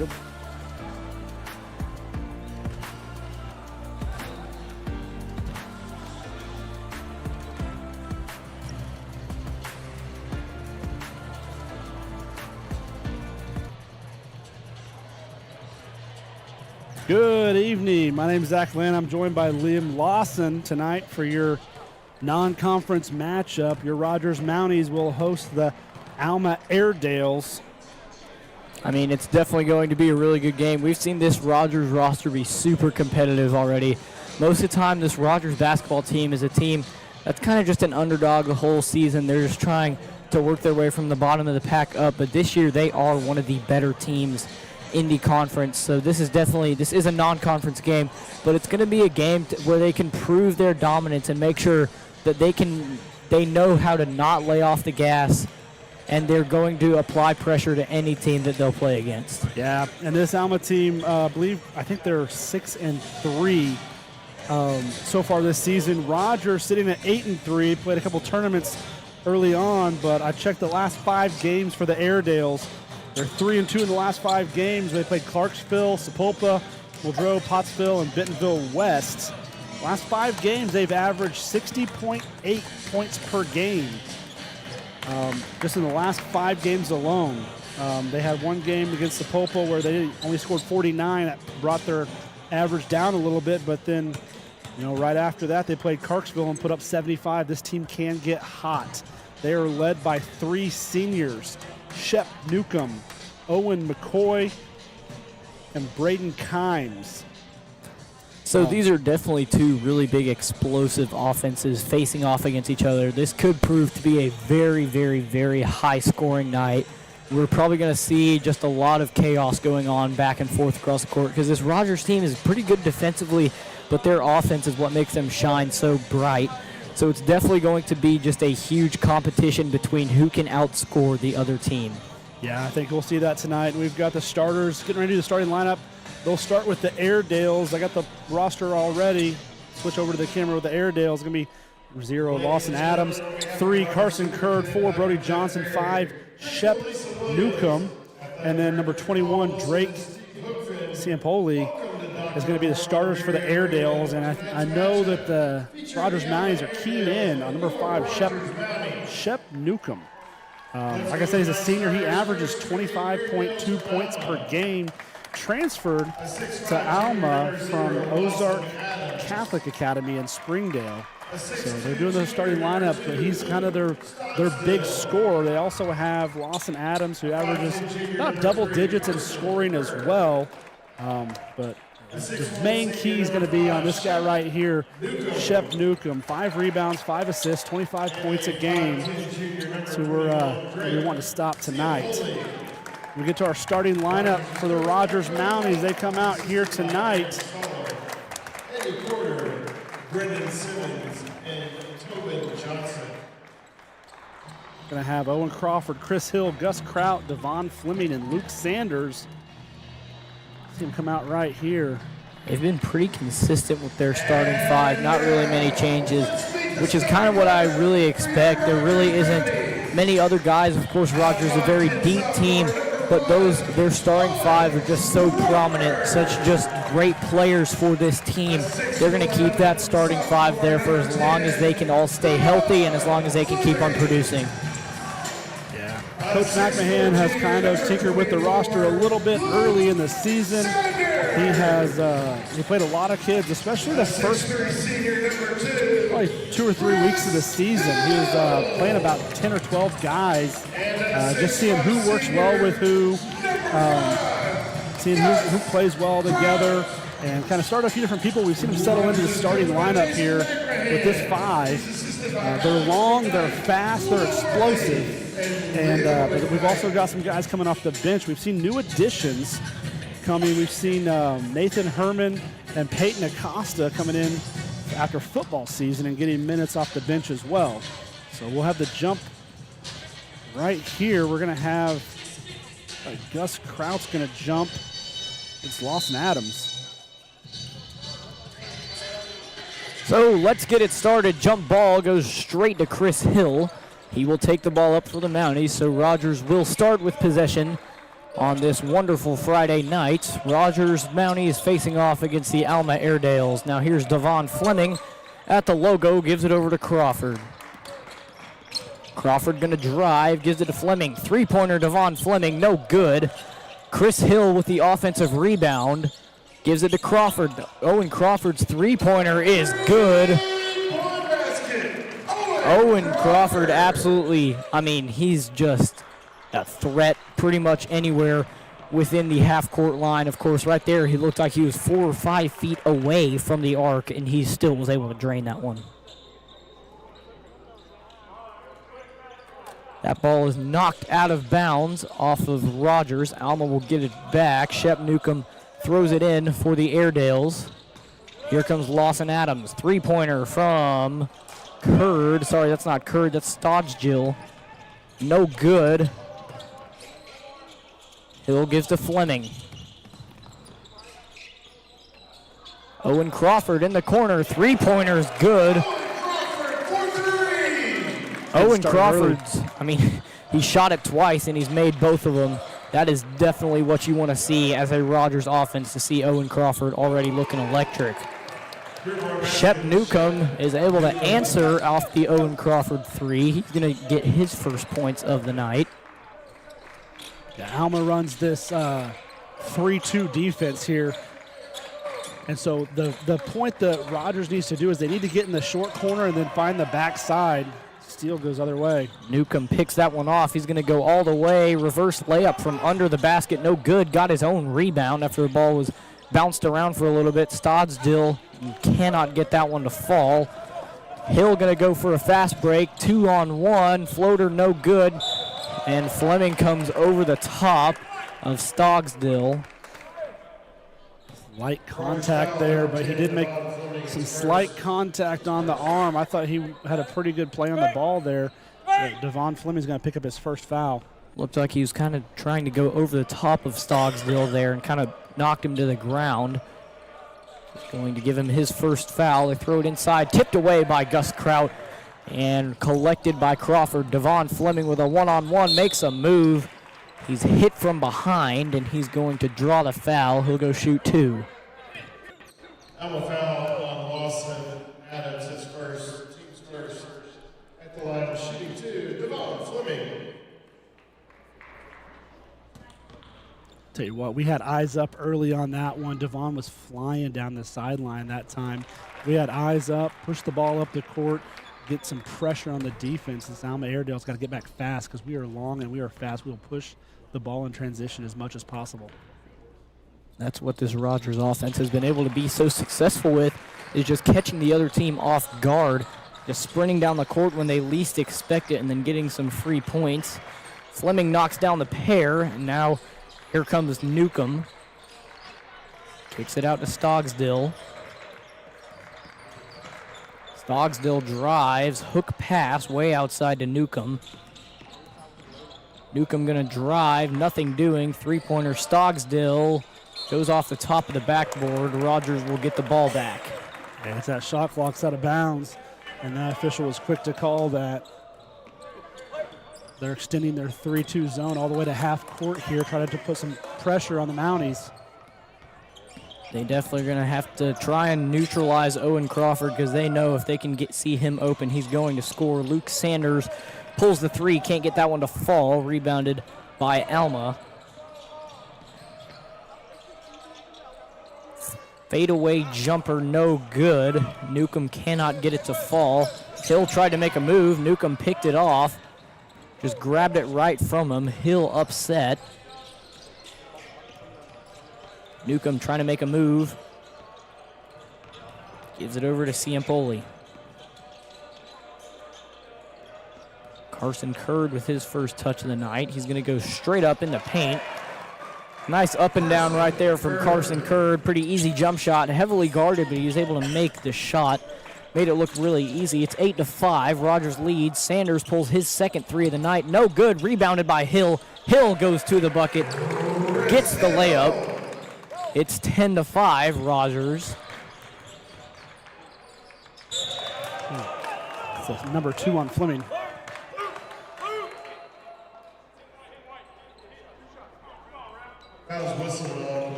Jacob. Good evening. My name is Zach Lynn. I'm joined by Liam Lawson tonight for your non-conference matchup. Your Rogers Mounties will host the Alma Airedales. I mean, it's definitely going to be a really good game. We've seen this Rogers roster be super competitive already. Most of the time, this Rogers basketball team is a team that's kind of just an underdog the whole season. They're just trying to work their way from the bottom of the pack up. But this year, they are one of the better teams in the conference. So this is a non-conference game, but it's going to be a game where they can prove their dominance and make sure that they know how to not lay off the gas, and they're going to apply pressure to any team that they'll play against. Yeah, and this Alma team, I think they're 6-3 so far this season. Rogers sitting at 8-3, played a couple tournaments early on, but I checked the last 5 games for the Airedales. They're 3-2 in the last 5 games. They played Clarksville, Sapulpa, Muldrow, Pottsville, and Bentonville West. Last 5 games, they've averaged 60.8 points per game. Just in the last 5 games alone. They had one game against Sapulpa where they only scored 49. That brought their average down a little bit, but then, right after that, they played Clarksville and put up 75. This team can get hot. They are led by 3 seniors. Shep Newcomb, Owen McCoy, and Braden Kimes. So these are definitely 2 really big explosive offenses facing off against each other. This could prove to be a very, very, very high-scoring night. We're probably going to see just a lot of chaos going on back and forth across the court because this Rogers team is pretty good defensively, but their offense is what makes them shine so bright. So it's definitely going to be just a huge competition between who can outscore the other team. Yeah, I think we'll see that tonight. We've got the starters getting ready to starting lineup. They'll start with the Airedales. I got the roster already. Switch over to the camera with the Airedales. It's going to be 0, Lawson Adams. 3, Carson Curd. 4, Brody Johnson. 5, Shep Newcomb. And then number 21, Drake Ciampoli, is going to be the starters for the Airedales. And I know that the Rogers Mounties are keying in on number 5, Shep Newcomb. Like I said, he's a senior. He averages 25.2 points per game. Transferred to Alma from Ozark Catholic Academy in Springdale. So they're doing the starting lineup, but he's kind of their big scorer. They also have Lawson Adams, who averages about double digits in scoring as well. But the main key is going to be on this guy right here, Shep Newcomb. 5 rebounds, 5 assists, 25 points a game. So we want to stop tonight. We get to our starting lineup for the Rogers Mounties. They come out here tonight. Eddie Porter, Brendan Simmons, and Tobin Johnson. Going to have Owen Crawford, Chris Hill, Gus Kraut, Devon Fleming, and Luke Sanders. See him come out right here. They've been pretty consistent with their starting 5. Not really many changes, which is kind of what I really expect. There really isn't many other guys. Of course, Rogers is a very deep team, but their starting 5 are just so prominent, such just great players for this team. They're going to keep that starting 5 there for as long as they can all stay healthy and as long as they can keep on producing. Yeah. Coach McMahon has kind of tinkered with the roster a little bit early in the season. He played a lot of kids, especially the first probably 2 or 3 weeks of the season. He was playing about 10 or 12 guys, just seeing who works well with who, seeing who plays well together, and kind of start a few different people. We've seen him settle into the starting lineup here with this 5. They're long, they're fast, they're explosive, and but we've also got some guys coming off the bench. We've seen new additions coming. We've seen Nathan Herman and Peyton Acosta coming in after football season and getting minutes off the bench as well. So we'll have the jump right here. We're going to have Gus Kraut's going to jump. It's Lawson Adams. So let's get it started. Jump ball goes straight to Chris Hill. He will take the ball up for the Mounties, so Rogers will start with possession on this wonderful Friday night. Rogers Mountie is facing off against the Alma Airedales. Now here's Devon Fleming at the logo, gives it over to Crawford. Crawford gonna drive, gives it to Fleming. Three-pointer Devon Fleming, no good. Chris Hill with the offensive rebound, gives it to Crawford. Owen Crawford's three-pointer is good. Owen Crawford absolutely, I mean, he's just a threat pretty much anywhere within the half-court line. Of course, right there, he looked like he was 4 or 5 feet away from the arc, and he still was able to drain that one. That ball is knocked out of bounds off of Rogers. Alma will get it back. Shep Newcomb throws it in for the Airedales. Here comes Lawson Adams. Three-pointer from Curd. Sorry, that's not Curd, that's Stodgill. No good. Hill gives to Fleming. Owen Crawford in the corner. Three-pointer is good. Owen Crawford's, I mean, he shot it twice and he's made both of them. That is definitely what you want to see as a Rogers offense, to see Owen Crawford already looking electric. Shep Newcomb is able to answer off the Owen Crawford three. He's going to get his first points of the night. Yeah, Alma runs this 3-2 defense here. And so the point that Rogers needs to do is they need to get in the short corner and then find the backside. Steal goes other way. Newcomb picks that one off. He's going to go all the way. Reverse layup from under the basket. No good. Got his own rebound after the ball was bounced around for a little bit. Stodgill cannot get that one to fall. Hill going to go for a fast break. 2-on-1. Floater no good. And Fleming comes over the top of Stodgill. Light contact there, but he did make some slight contact on the arm. I thought he had a pretty good play on the ball there. Devon Fleming's going to pick up his first foul. Looked like he was kind of trying to go over the top of Stodgill there and kind of knocked him to the ground. Going to give him his first foul. They throw it inside, tipped away by Gus Kraut and collected by Crawford. Devon Fleming with a one-on-one makes a move. He's hit from behind, and he's going to draw the foul. He'll go shoot two. Alma foul on Lawson Adams, his first, team's first. At the line of shooting two, Devon Fleming. Tell you what, we had eyes up early on that one. Devon was flying down the sideline that time. We had eyes up, push the ball up the court, get some pressure on the defense. This Alma Airedale's got to get back fast because we are long and we are fast. We'll push the ball in transition as much as possible. That's what this Rogers offense has been able to be so successful with, is just catching the other team off guard, just sprinting down the court when they least expect it and then getting some free points. Fleming knocks down the pair, and now here comes Newcomb. Kicks it out to Stodgill. Stodgill drives, hook pass way outside to Newcomb. Newcomb gonna drive, nothing doing. Three-pointer Stodgill goes off the top of the backboard. Rogers will get the ball back. And it's that shot clock's out of bounds, and that official was quick to call that. They're extending their 3-2 zone all the way to half court here, trying to put some pressure on the Mounties. They definitely are going to have to try and neutralize Owen Crawford because they know if they can see him open, he's going to score. Luke Sanders pulls the three, can't get that one to fall. Rebounded by Alma. Fadeaway jumper, no good. Newcomb cannot get it to fall. Hill tried to make a move. Newcomb picked it off. Just grabbed it right from him. Hill upset. Newcomb trying to make a move. Gives it over to Ciampoli. Carson Curd with his first touch of the night. He's going to go straight up in the paint. Nice up and down right there from Carson Curd. Pretty easy jump shot. Heavily guarded, but he was able to make the shot. Made it look really easy. It's 8-5. Rogers leads. Sanders pulls his second three of the night. No good. Rebounded by Hill. Hill goes to the bucket. Gets the layup. It's 10-5, Rogers. It's number 2 on Fleming.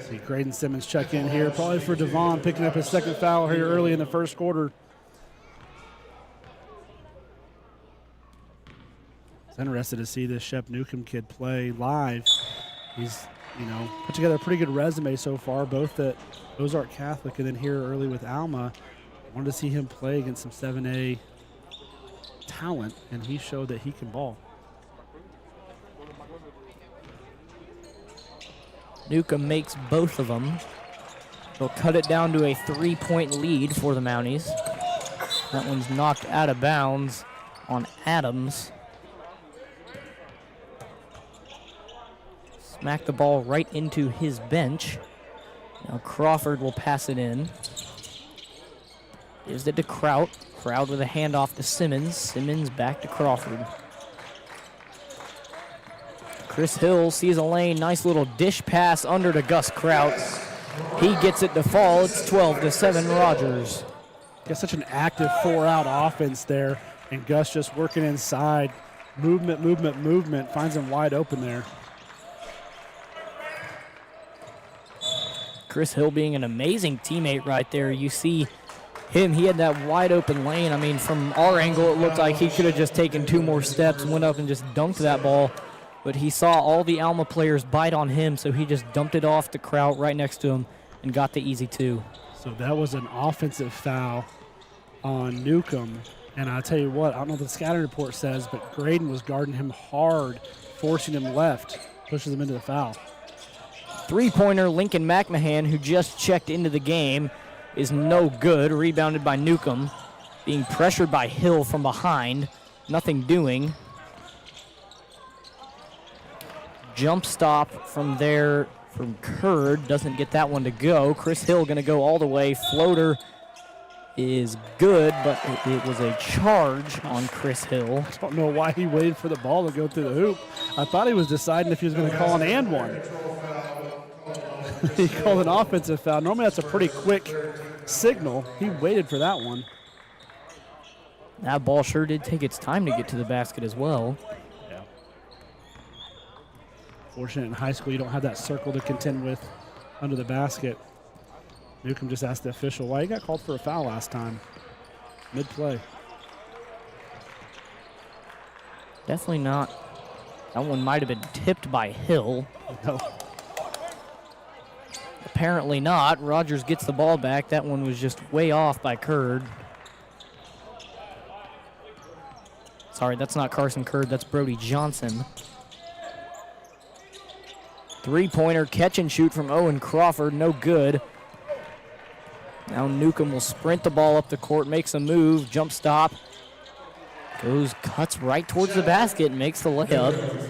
See Graydon Simmons check in here, probably for Devon, picking up his second foul here early in the first quarter. It's interesting to see this Shep Newcomb kid play live. He's, put together a pretty good resume so far, both at Ozark Catholic and then here early with Alma. Wanted to see him play against some 7A talent, and he showed that he can ball. Newcomb makes both of them. They'll cut it down to a 3-point lead for the Mounties. That one's knocked out of bounds on Adams. Smack the ball right into his bench. Now Crawford will pass it in. Gives it to Kraut. Kraut with a handoff to Simmons. Simmons back to Crawford. Chris Hill sees a lane. Nice little dish pass under to Gus Kraut. He gets it to fall. It's 12-7 Rogers. Got such an active 4-out offense there, and Gus just working inside. Movement, movement, movement. Finds him wide open there. Chris Hill being an amazing teammate right there. You see him, he had that wide open lane. I mean, from our angle, it looked like he could have just taken 2 more steps, went up and just dunked that ball. But he saw all the Alma players bite on him, so he just dumped it off to Kraut right next to him and got the easy 2. So that was an offensive foul on Newcomb. And I'll tell you what, I don't know what the scouting report says, but Graydon was guarding him hard, forcing him left, pushes him into the foul. 3-pointer Lincoln McMahon, who just checked into the game, is no good. Rebounded by Newcomb. Being pressured by Hill from behind. Nothing doing. Jump stop from there from Curd. Doesn't get that one to go. Chris Hill going to go all the way. Floater is good, but it was a charge on Chris Hill. I don't know why he waited for the ball to go through the hoop. I thought he was deciding if he was going to call an and one. He called an offensive foul. Normally that's a pretty quick signal. He waited for that one. That ball sure did take its time to get to the basket as well. Yeah. Fortunate in high school you don't have that circle to contend with under the basket. Newcomb just asked the official why he got called for a foul last time. Mid-play. Definitely not. That one might have been tipped by Hill. No. Apparently not. Rogers gets the ball back. That one was just way off by Curd. Sorry, that's not Carson Curd. That's Brody Johnson. 3-pointer catch and shoot from Owen Crawford. No good. Now Newcomb will sprint the ball up the court, makes a move, jump stop. Cuts right towards the basket, and makes the layup.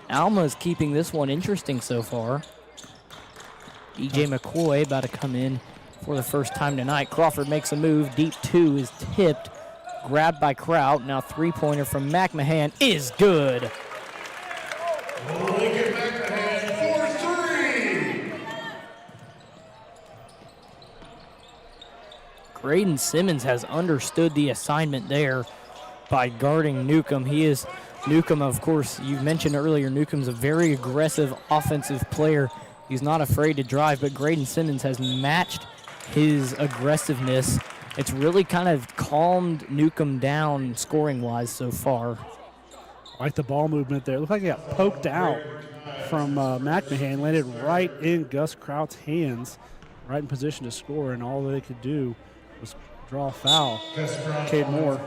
Alma is keeping this one interesting so far. E.J. McCoy about to come in for the first time tonight. Crawford makes a move. Deep 2 is tipped. Grabbed by Kraut. Now 3-pointer from McMahon is good. Lincoln McMahon for 3. Graydon Simmons has understood the assignment there by guarding Newcomb. Newcomb, of course, you mentioned earlier, Newcomb's a very aggressive offensive player. He's not afraid to drive, but Graydon Simmons has matched his aggressiveness. It's really kind of calmed Newcomb down scoring-wise so far. Like the ball movement there. It looked like he got poked out from McMahon, landed right in Gus Kraut's hands, right in position to score, and all they could do was draw a foul. Cade Moore.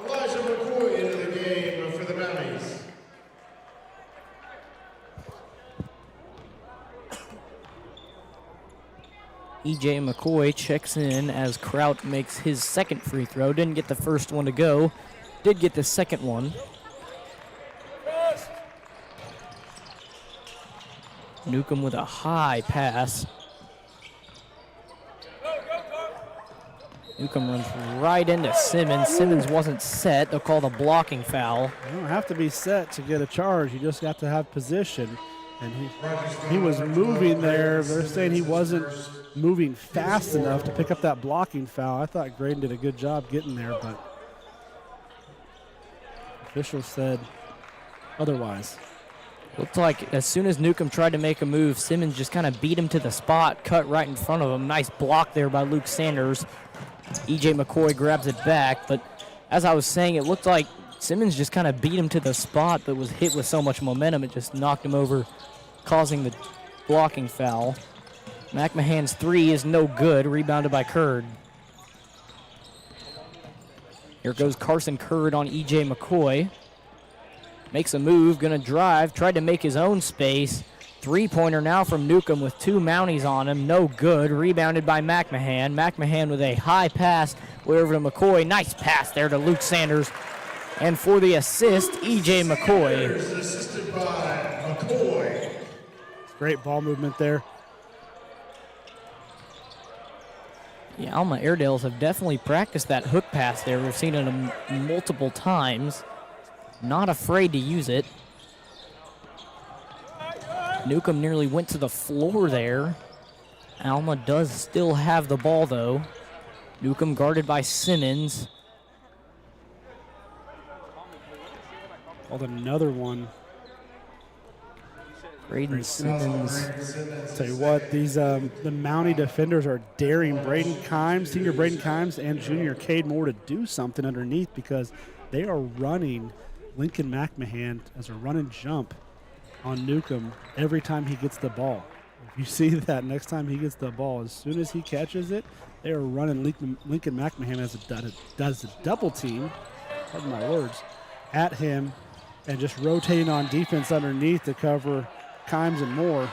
Elijah McCoy into the game for the Mounties. E.J. McCoy checks in as Kraut makes his second free throw. Didn't get the first one to go. Did get the second one. Newcomb with a high pass. Newcomb runs right into Simmons. Simmons wasn't set. They'll call the blocking foul. You don't have to be set to get a charge. You just have to have position. And he was moving there. They're saying he wasn't moving fast enough to pick up that blocking foul. I thought Graydon did a good job getting there, but officials said otherwise. Looked like as soon as Newcomb tried to make a move, Simmons just kind of beat him to the spot, cut right in front of him. Nice block there by Luke Sanders. E.J. McCoy grabs it back, but as I was saying, it looked like Simmons just kind of beat him to the spot, but was hit with so much momentum, it just knocked him over, causing the blocking foul. McMahon's three is no good, rebounded by Curd. Here goes Carson Curd on E.J. McCoy. Makes a move, gonna drive, tried to make his own space. Three-pointer now from Newcomb with two Mounties on him, no good. Rebounded by McMahon. McMahon with a high pass way over to McCoy. Nice pass there to Luke Sanders. And for the assist, E.J. McCoy. Assisted by McCoy. Great ball movement there. Yeah, Alma Airedales have definitely practiced that hook pass there. We've seen it multiple times. Not afraid to use it. Newcomb nearly went to the floor there. Alma does still have the ball, though. Newcomb guarded by Simmons. Called another one. Braden Simmons. Tell you what, these the Mountie defenders are daring Braden Kimes, senior Braden Kimes, and junior Cade Moore to do something underneath because they are running Lincoln McMahon as a run and jump on Newcomb every time he gets the ball. If you see that next time he gets the ball, as soon as he catches it, they are running Lincoln McMahon as does a double team, pardon my words, at him and just rotating on defense underneath to cover Kimes and Moore.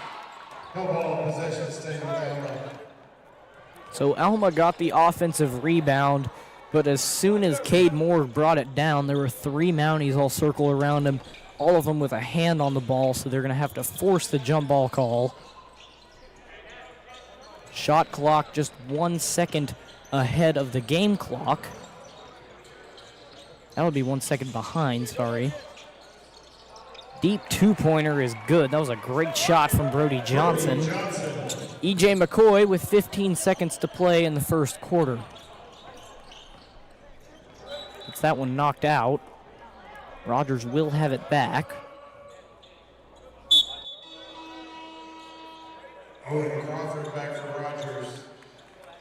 No ball possession staying with Alma. So Alma got the offensive rebound, but as soon as Cade Moore brought it down, there were three Mounties all circle around him, all of them with a hand on the ball, so they're going to have to force the jump ball call. Shot clock just 1 second ahead of the game clock. That would be 1 second behind, sorry. Deep two-pointer is good. That was a great shot from Brody Johnson. E.J. McCoy with 15 seconds to play in the first quarter. Gets that one knocked out. Rogers will have it back. Crawford back for Rogers.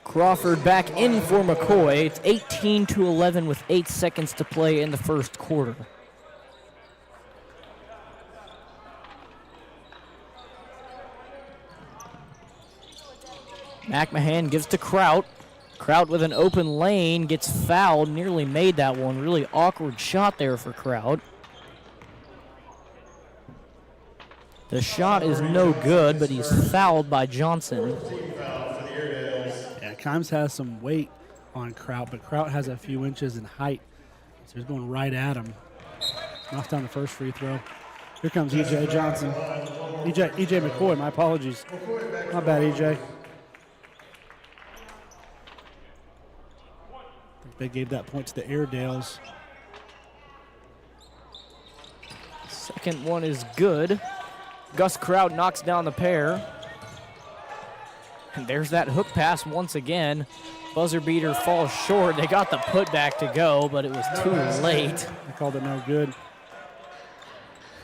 Crawford back in for McCoy. It's 18-11 with 8 seconds to play in the first quarter. McMahon gives to Kraut. Kraut with an open lane, gets fouled, nearly made that one. Really awkward shot there for Kraut. The shot is no good, but he's fouled by Johnson. Yeah, Kimes has some weight on Kraut, but Kraut has a few inches in height, so he's going right at him. Knocks down the first free throw. Here comes E.J. Johnson. E.J. McCoy, my apologies. Not bad, E.J. They gave that point to the Airedales. Second one is good. Gus Kraut knocks down the pair. And there's that hook pass once again. Buzzer beater falls short. They got the putback to go, but it was too late. They called it no good.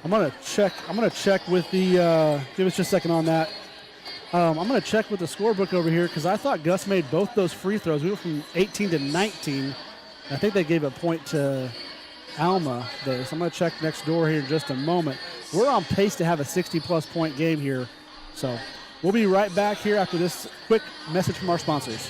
I'm gonna check with the. Give us just a second on that. I'm gonna check with the scorebook over here because I thought Gus made both those free throws. We went from 18 to 19. I think they gave a point to Alma there. So I'm gonna check next door here in just a moment. We're on pace to have a 60-plus point game here. So we'll be right back here after this quick message from our sponsors.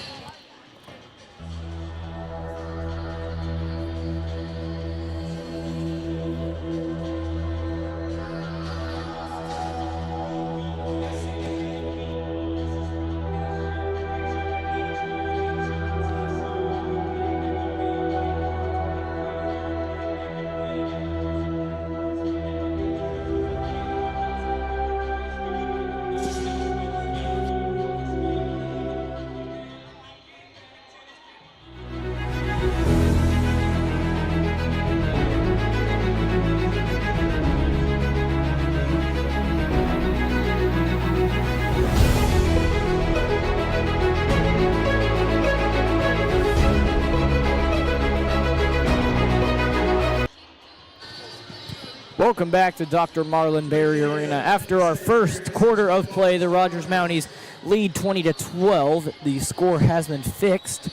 Welcome back to Dr. Marlin Berry Arena. After our first quarter of play, the Rogers Mounties lead 20-12. The score has been fixed.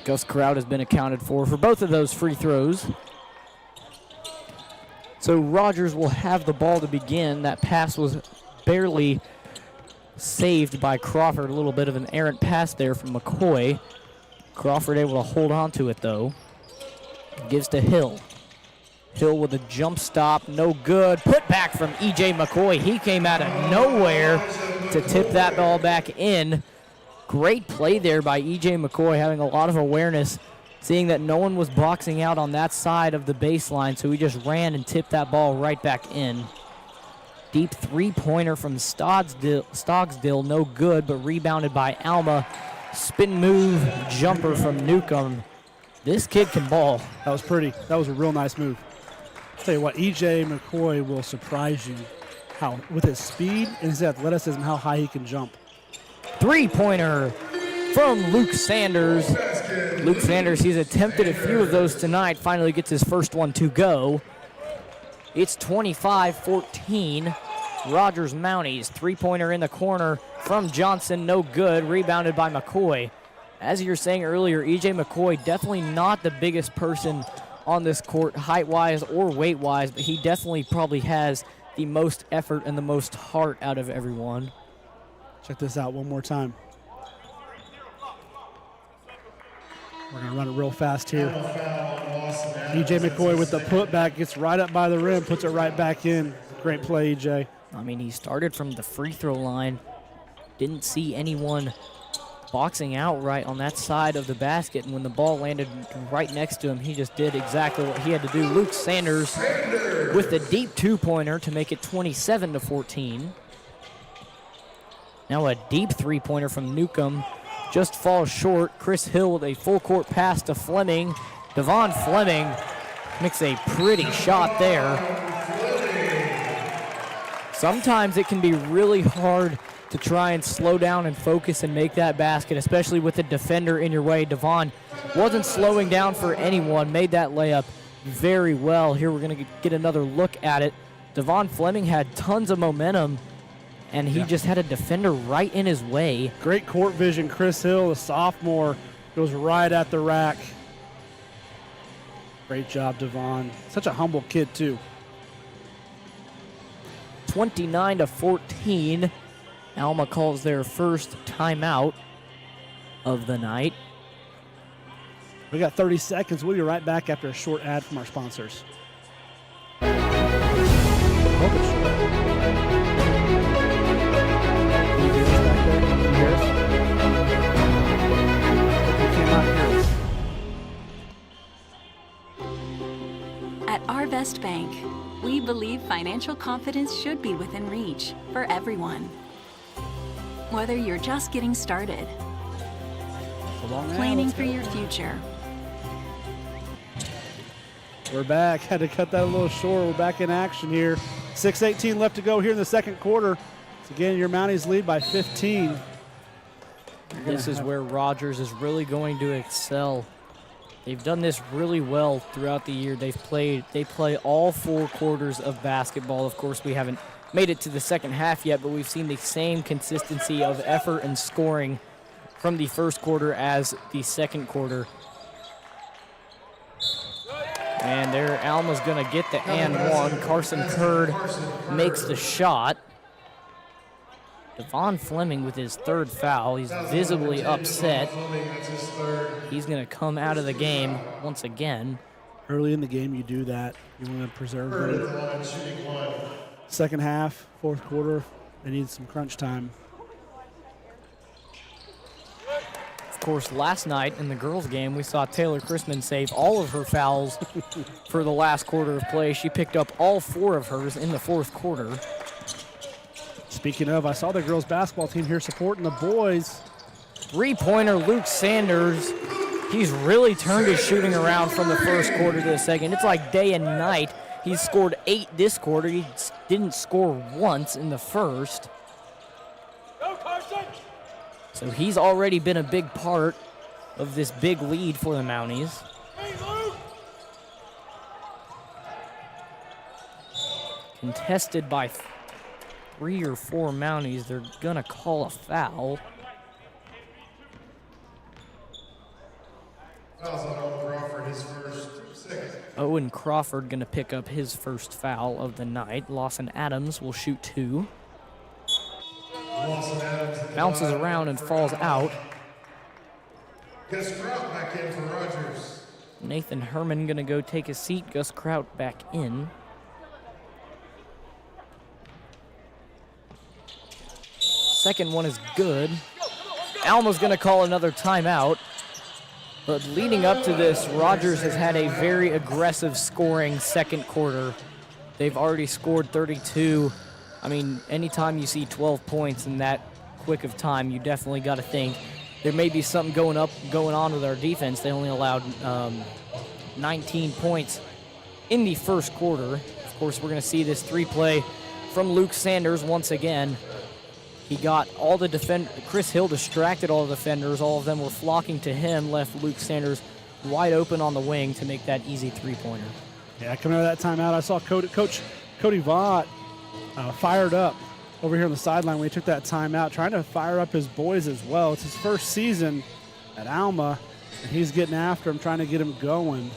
Gus Crowd has been accounted for both of those free throws. So Rogers will have the ball to begin. That pass was barely saved by Crawford. A little bit of an errant pass there from McCoy. Crawford able to hold on to it, though. Gives to Hill. Hill with a jump stop, no good. Put back from E.J. McCoy. He came out of nowhere to tip that ball back in. Great play there by E.J. McCoy, having a lot of awareness, seeing that no one was boxing out on that side of the baseline, so he just ran and tipped that ball right back in. Deep three-pointer from Stogsdill, no good, but rebounded by Alma. Spin move jumper from Newcomb. This kid can ball. That was pretty. That was a real nice move. I'll tell you what, E.J. McCoy will surprise you how, with his speed and his athleticism, how high he can jump. Three-pointer from Luke Sanders. Luke Sanders, he's attempted a few of those tonight, finally gets his first one to go. It's 25-14. Rogers Mounties, three-pointer in the corner from Johnson, no good, rebounded by McCoy. As you were saying earlier, E.J. McCoy, definitely not the biggest person on this court, height-wise or weight-wise, but he definitely probably has the most effort and the most heart out of everyone. Check this out one more time. We're going to run it real fast here. E.J. McCoy with the putback, gets right up by the rim, puts it right back in. Great play, E.J. I mean, he started from the free throw line. Didn't see anyone boxing out right on that side of the basket, and when the ball landed right next to him, he just did exactly what he had to do. Luke Sanders with the deep two-pointer to make it 27-14. Now a deep three-pointer from Newcomb just falls short. Chris Hill with a full-court pass to Fleming. Devon Fleming makes a pretty shot there. Sometimes it can be really hard to try and slow down and focus and make that basket, especially with a defender in your way. Devon wasn't slowing down for anyone, made that layup very well. Here we're going to get another look at it. Devon Fleming had tons of momentum, and he just had a defender right in his way. Great court vision. Chris Hill, the sophomore, goes right at the rack. Great job, Devon. Such a humble kid, too. 29-14. Alma calls their first timeout of the night. We got 30 seconds. We'll be right back after a short ad from our sponsors. At Arvest Bank, we believe financial confidence should be within reach for everyone. Whether you're just getting started, planning for your future. We're back. Had to cut that a little short. We're back in action here. 6:18 left to go here in the second quarter. So again, your Mounties lead by 15. This is where Rogers is really going to excel. They've done this really well throughout the year. They play all 4 quarters of basketball. Of course, we haven't made it to the second half yet, but we've seen the same consistency of effort and scoring from the first quarter as the second quarter. And there, Alma's going to get the and one. Carson Curd makes the shot. Devon Fleming with his third foul. He's visibly upset. He's going to come out of the game once again. Early in the game, you do that. You want to preserve them. Second half, fourth quarter, they need some crunch time. Of course, last night in the girls' game, we saw Taylor Chrisman save all of her fouls for the last quarter of play. She picked up all 4 of hers in the fourth quarter. Speaking of, I saw the girls' basketball team here supporting the boys. Three-pointer Luke Sanders. He's really turned his shooting around from the first quarter to the second. It's like day and night. He's scored 8 this quarter. He didn't score once in the first. So he's already been a big part of this big lead for the Mounties. contested by 3 or 4 Mounties. They're going to call a foul. Fouls on Owen Crawford, his first, second. Owen Crawford going to pick up his first foul of the night. Lawson Adams will shoot 2. Lawson Adams Bounces around and falls out. Gus Kraut back in for Rogers. Nathan Herman going to go take a seat. Gus Kraut back in. Second one is good. Alma's going to call another timeout. But leading up to this, Rogers has had a very aggressive scoring second quarter. They've already scored 32. I mean, anytime you see 12 points in that quick of time, you definitely got to think there may be something going on with our defense. They only allowed 19 points in the first quarter. Of course, we're going to see this 3-play from Luke Sanders once again. He got all the Chris Hill distracted all the defenders. All of them were flocking to him, left Luke Sanders wide open on the wing to make that easy 3-pointer. Yeah, coming out of that timeout, I saw Coach Cody Vaught fired up over here on the sideline when he took that timeout, trying to fire up his boys as well. It's his first season at Alma, and he's getting after him, trying to get him going.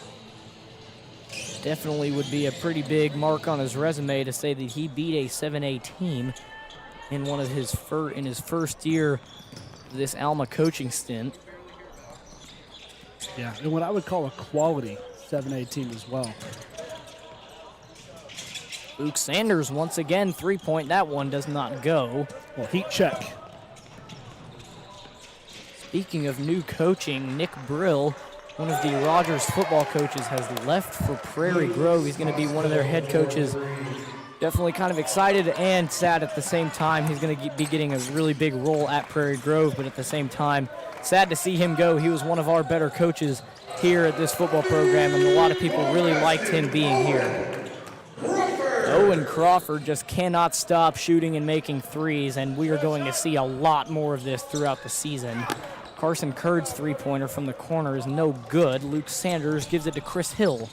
Definitely would be a pretty big mark on his resume to say that he beat a 7A team in his first year of this Alma coaching stint. Yeah, and what I would call a quality 7A team as well. Luke Sanders once again, 3-point. That one does not go. Well, heat check. Speaking of new coaching, Nick Brill, one of the Rogers football coaches, has left for Prairie Grove. He's going to be one of their head coaches. Definitely kind of excited and sad at the same time. He's going to be getting a really big role at Prairie Grove, but at the same time, sad to see him go. He was one of our better coaches here at this football program, and a lot of people really liked him being here. Owen Crawford just cannot stop shooting and making threes, and we are going to see a lot more of this throughout the season. Carson Curd's 3-pointer from the corner is no good. Luke Sanders gives it to Chris Hill.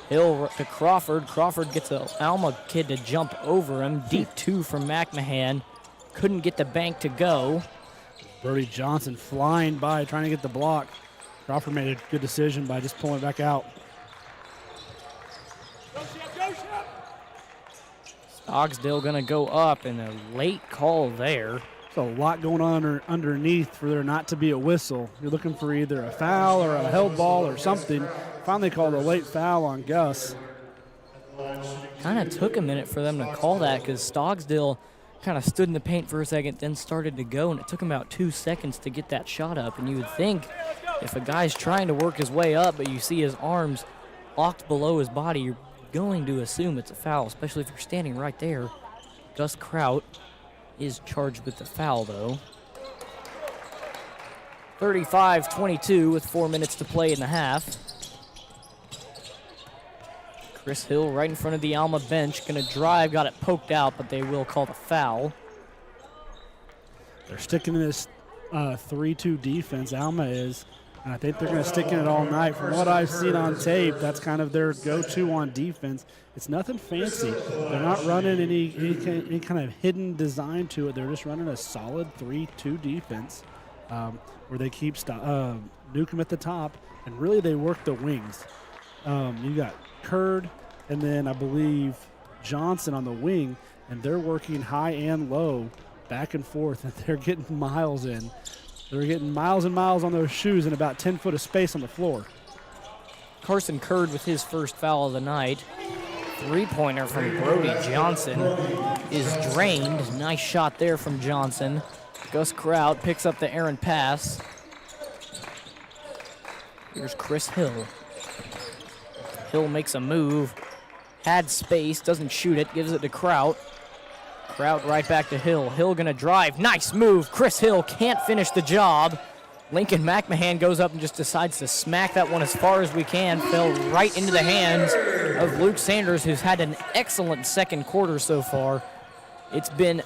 Hill to Crawford. Crawford gets an Alma kid to jump over him. Deep 2 from McMahon. Couldn't get the bank to go. Brody Johnson flying by, trying to get the block. Crawford made a good decision by just pulling it back out. Stogsdale going to go up, and a late call there. There's a lot going on underneath for there not to be a whistle. You're looking for either a foul or a held ball or something. Finally called a late foul on Gus. Kind of took a minute for them to call that because Stogsdale kind of stood in the paint for a second, then started to go, and it took him about 2 seconds to get that shot up. And you would think if a guy's trying to work his way up, but you see his arms locked below his body, you're going to assume it's a foul, especially if you're standing right there. Gus Kraut is charged with the foul, though. 35-22 with 4 minutes to play in the half. Chris Hill right in front of the Alma bench, gonna drive, got it poked out, but they will call the foul. They're sticking in this 3-2 defense, Alma is, and I think they're gonna stick in it all night. From what I've seen on tape, that's kind of their go-to on defense. It's nothing fancy. They're not running any kind of hidden design to it. They're just running a solid 3-2 defense where they keep Newcomb at the top, and really they work the wings. You got Curd and then I believe Johnson on the wing, and they're working high and low back and forth, and they're getting miles in. They're getting miles and miles on those shoes in about 10 foot of space on the floor. Carson Curd with his first foul of the night. 3-pointer from Brody Johnson is drained. Nice shot there from Johnson. Gus Kraut picks up the errant pass. Here's Chris Hill. Hill makes a move. Had space, doesn't shoot it, gives it to Kraut. Kraut right back to Hill. Hill gonna drive. Nice move. Chris Hill can't finish the job. Lincoln McMahon goes up and just decides to smack that one as far as we can. Fell right into the hands of Luke Sanders, who's had an excellent second quarter so far. It's been,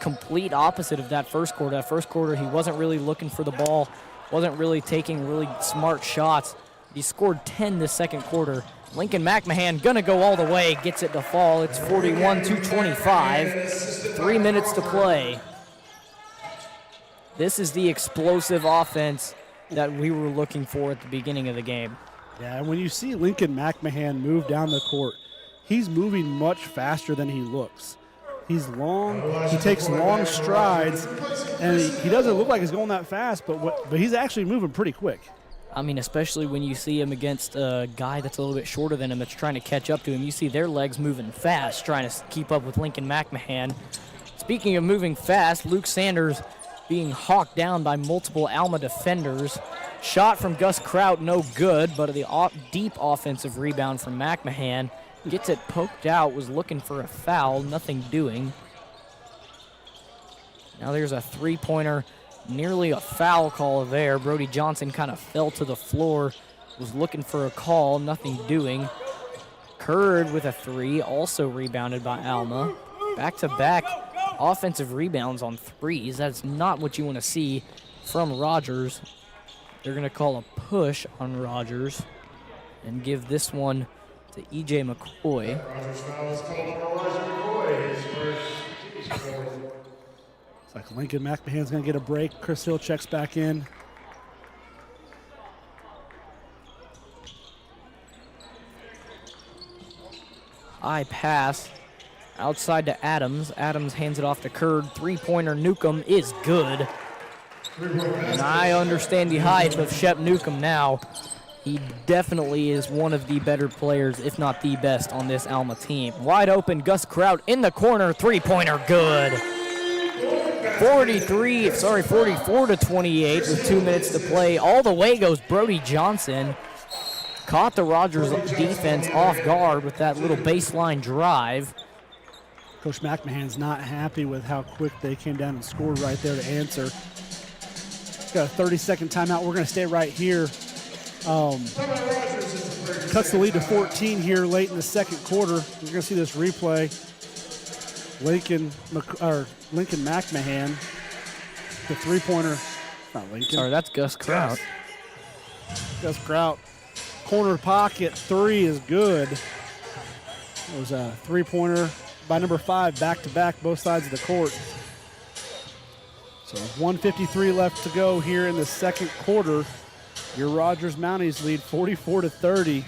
complete opposite of that first quarter. That first quarter, he wasn't really looking for the ball, wasn't really taking really smart shots. He scored 10 this second quarter. Lincoln McMahon gonna go all the way, gets it to fall. It's 41-25, 3 minutes to play. This is the explosive offense that we were looking for at the beginning of the game. Yeah, and when you see Lincoln McMahon move down the court, he's moving much faster than he looks. He's long, he takes long strides, and he doesn't look like he's going that fast, but he's actually moving pretty quick. I mean, especially when you see him against a guy that's a little bit shorter than him that's trying to catch up to him. You see their legs moving fast, trying to keep up with Lincoln McMahon. Speaking of moving fast, Luke Sanders being hawked down by multiple Alma defenders. Shot from Gus Kraut, no good, but the deep offensive rebound from McMahon. Gets it poked out, was looking for a foul, nothing doing. Now there's a three-pointer, nearly a foul call there. Brody Johnson kind of fell to the floor, was looking for a call, nothing doing. Curd with a three, also rebounded by Alma. Back-to-back offensive rebounds on threes. That's not what you want to see from Rogers. They're going to call a push on Rogers and give this one to E.J. McCoy. Rogers foul is called on Elijah McCoy. His first team's fourth. It's like Lincoln McMahon's going to get a break. Chris Hill checks back in. High pass outside to Adams. Adams hands it off to Curd. Three-pointer Newcomb is good. And I understand the hype of Shep Newcomb now. He definitely is one of the better players, if not the best, on this Alma team. Wide open, Gus Kraut in the corner. Three-pointer good. 44-28 with 2 minutes to play. All the way goes Brody Johnson. Caught the Rogers defense off guard with that little baseline drive. Coach McMahon's not happy with how quick they came down and scored right there to answer. Got a 30-second timeout. We're going to stay right here. Cuts the lead to 14 here late in the second quarter. You're going to see this replay. Lincoln McMahon, the three-pointer. Not Lincoln. Sorry, that's Gus Kraut. Gus Kraut. Corner pocket three is good. It was a three-pointer by number 5, back-to-back, both sides of the court. So 1:53 left to go here in the second quarter. Your Rogers Mounties lead 44-30,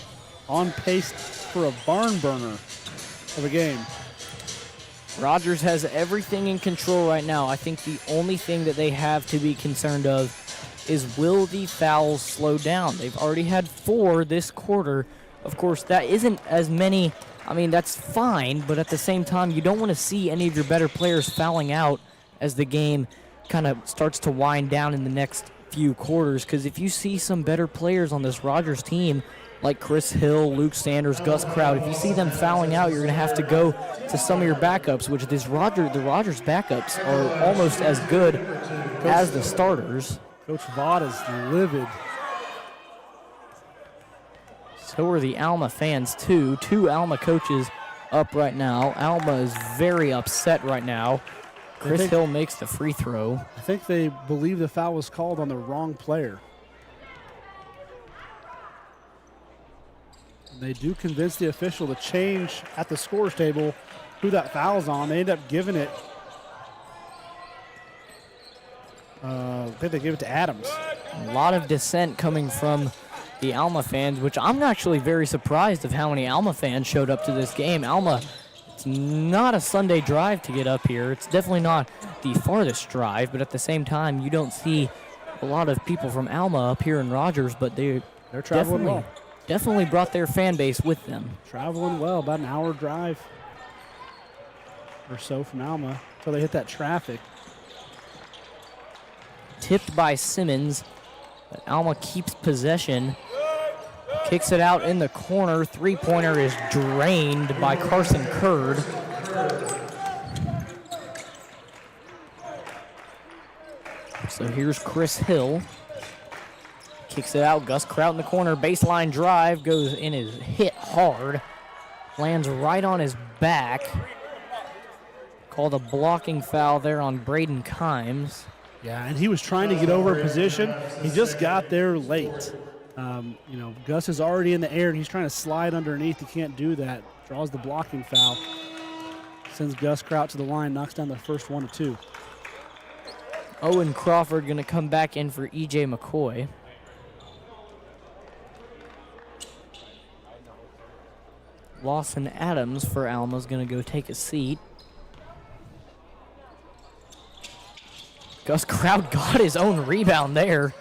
on pace for a barn burner of a game. Rogers has everything in control right now. I think the only thing that they have to be concerned of is will the fouls slow down? They've already had 4 this quarter. Of course, that isn't as many. I mean, that's fine, but at the same time, you don't want to see any of your better players fouling out as the game kind of starts to wind down in the next few quarters, because if you see some better players on this Rogers team, like Chris Hill, Luke Sanders, Gus Kraut, if you see them fouling out, you're going to have to go to some of your backups, which the Rogers backups are almost as good as the starters. Coach Vaught is livid. So are the Alma fans, too. 2 Alma coaches up right now. Alma is very upset right now. Chris Hill makes the free throw. I think they believe the foul was called on the wrong player. And they do convince the official to change at the scores table who that foul's on. They end up giving it. I think they give it to Adams. A lot of dissent coming from the Alma fans, which I'm actually very surprised of how many Alma fans showed up to this game. Alma, it's not a Sunday drive to get up here. It's definitely not the farthest drive, but at the same time, you don't see a lot of people from Alma up here in Rogers, but they're traveling well. Definitely brought their fan base with them. Traveling well, about an hour drive or so from Alma until they hit that traffic. Tipped by Simmons, but Alma keeps possession. Kicks it out in the corner. Three-pointer is drained by Carson Curd. So here's Chris Hill. Kicks it out. Gus Kraut in the corner. Baseline drive. Goes in, is hit hard. Lands right on his back. Called a blocking foul there on Braden Kimes. Yeah, and he was trying to get over a position. He just got there late. Gus is already in the air, and he's trying to slide underneath. He can't do that. Draws the blocking foul. Sends Gus Kraut to the line, knocks down the first 1 of 2. Owen Crawford going to come back in for E.J. McCoy. Lawson Adams for Alma is going to go take a seat. Gus Kraut got his own rebound there.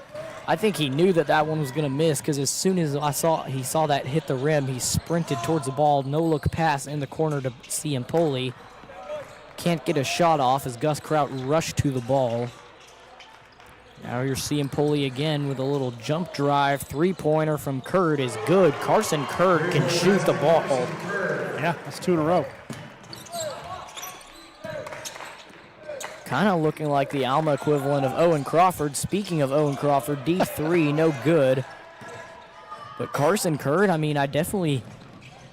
I think he knew that one was going to miss, because as soon as he saw that hit the rim, he sprinted towards the ball. No look pass in the corner to Ciampoli. Can't get a shot off as Gus Kraut rushed to the ball. Now you're seeing Ciampoli again with a little jump drive. Three-pointer from Kurd is good. Carson Kurd can shoot the ball. Yeah, that's 2 in a row. Kind of looking like the Alma equivalent of Owen Crawford. Speaking of Owen Crawford, D3, no good. But Carson Kurd, I definitely,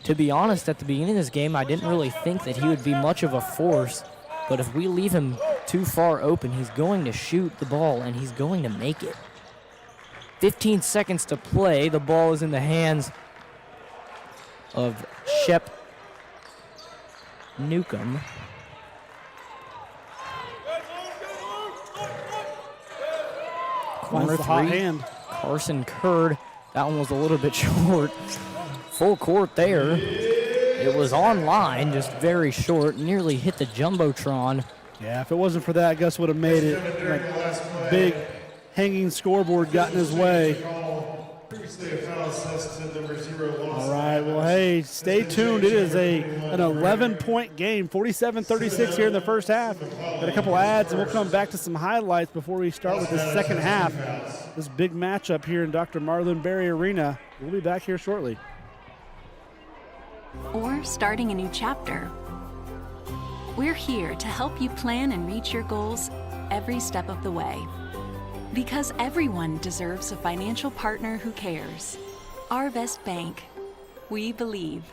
to be honest, at the beginning of this game, I didn't really think that he would be much of a force. But if we leave him too far open, he's going to shoot the ball, and he's going to make it. 15 seconds to play. The ball is in the hands of Shep Newcomb. Corner Finds the hot three, hand. Carson Kurd. That one was a little bit short. Full court there. It was on line, just very short. Nearly hit the Jumbotron. Yeah, if it wasn't for that, Gus would have made it. Like, big hanging scoreboard got in his way. All right, well, hey, stay tuned. It is an 11-point game, 47-36 here in the first half. Got a couple ads, and we'll come back to some highlights before we start with the second half. This big matchup here in Dr. Marlin Berry Arena. We'll be back here shortly. Or starting a new chapter. We're here to help you plan and reach your goals every step of the way. Because everyone deserves a financial partner who cares. Arvest Bank. We believe.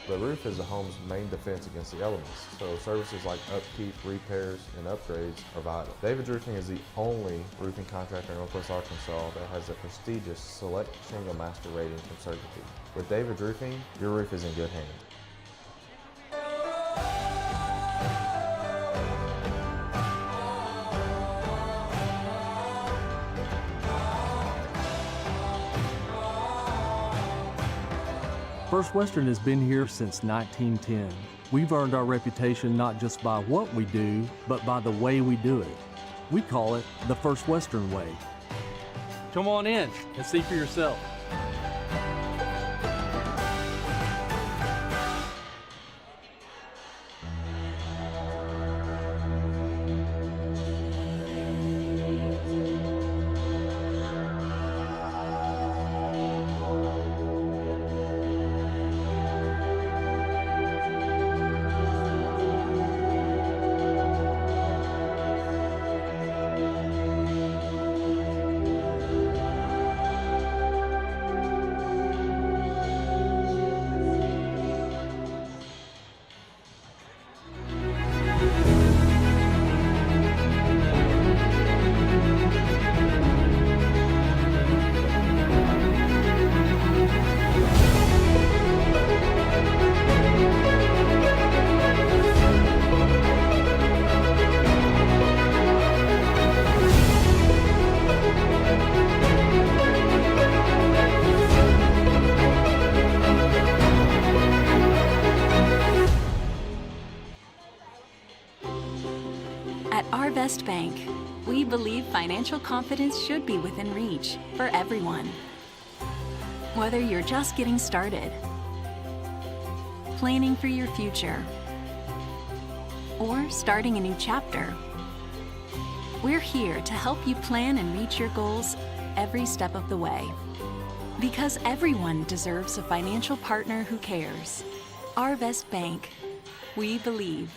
The roof is a home's main defense against the elements, so services like upkeep, repairs, and upgrades are vital. David's Roofing is the only roofing contractor in Northwest Arkansas that has a prestigious Select Shingle Master rating from Certainty. With David's Roofing, your roof is in good hands. First Western has been here since 1910. We've earned our reputation not just by what we do, but by the way we do it. We call it the First Western way. Come on in and see for yourself. Arvest Bank. We believe financial confidence should be within reach for everyone. Whether you're just getting started, planning for your future, or starting a new chapter, we're here to help you plan and reach your goals every step of the way. Because everyone deserves a financial partner who cares. Arvest Bank. We believe.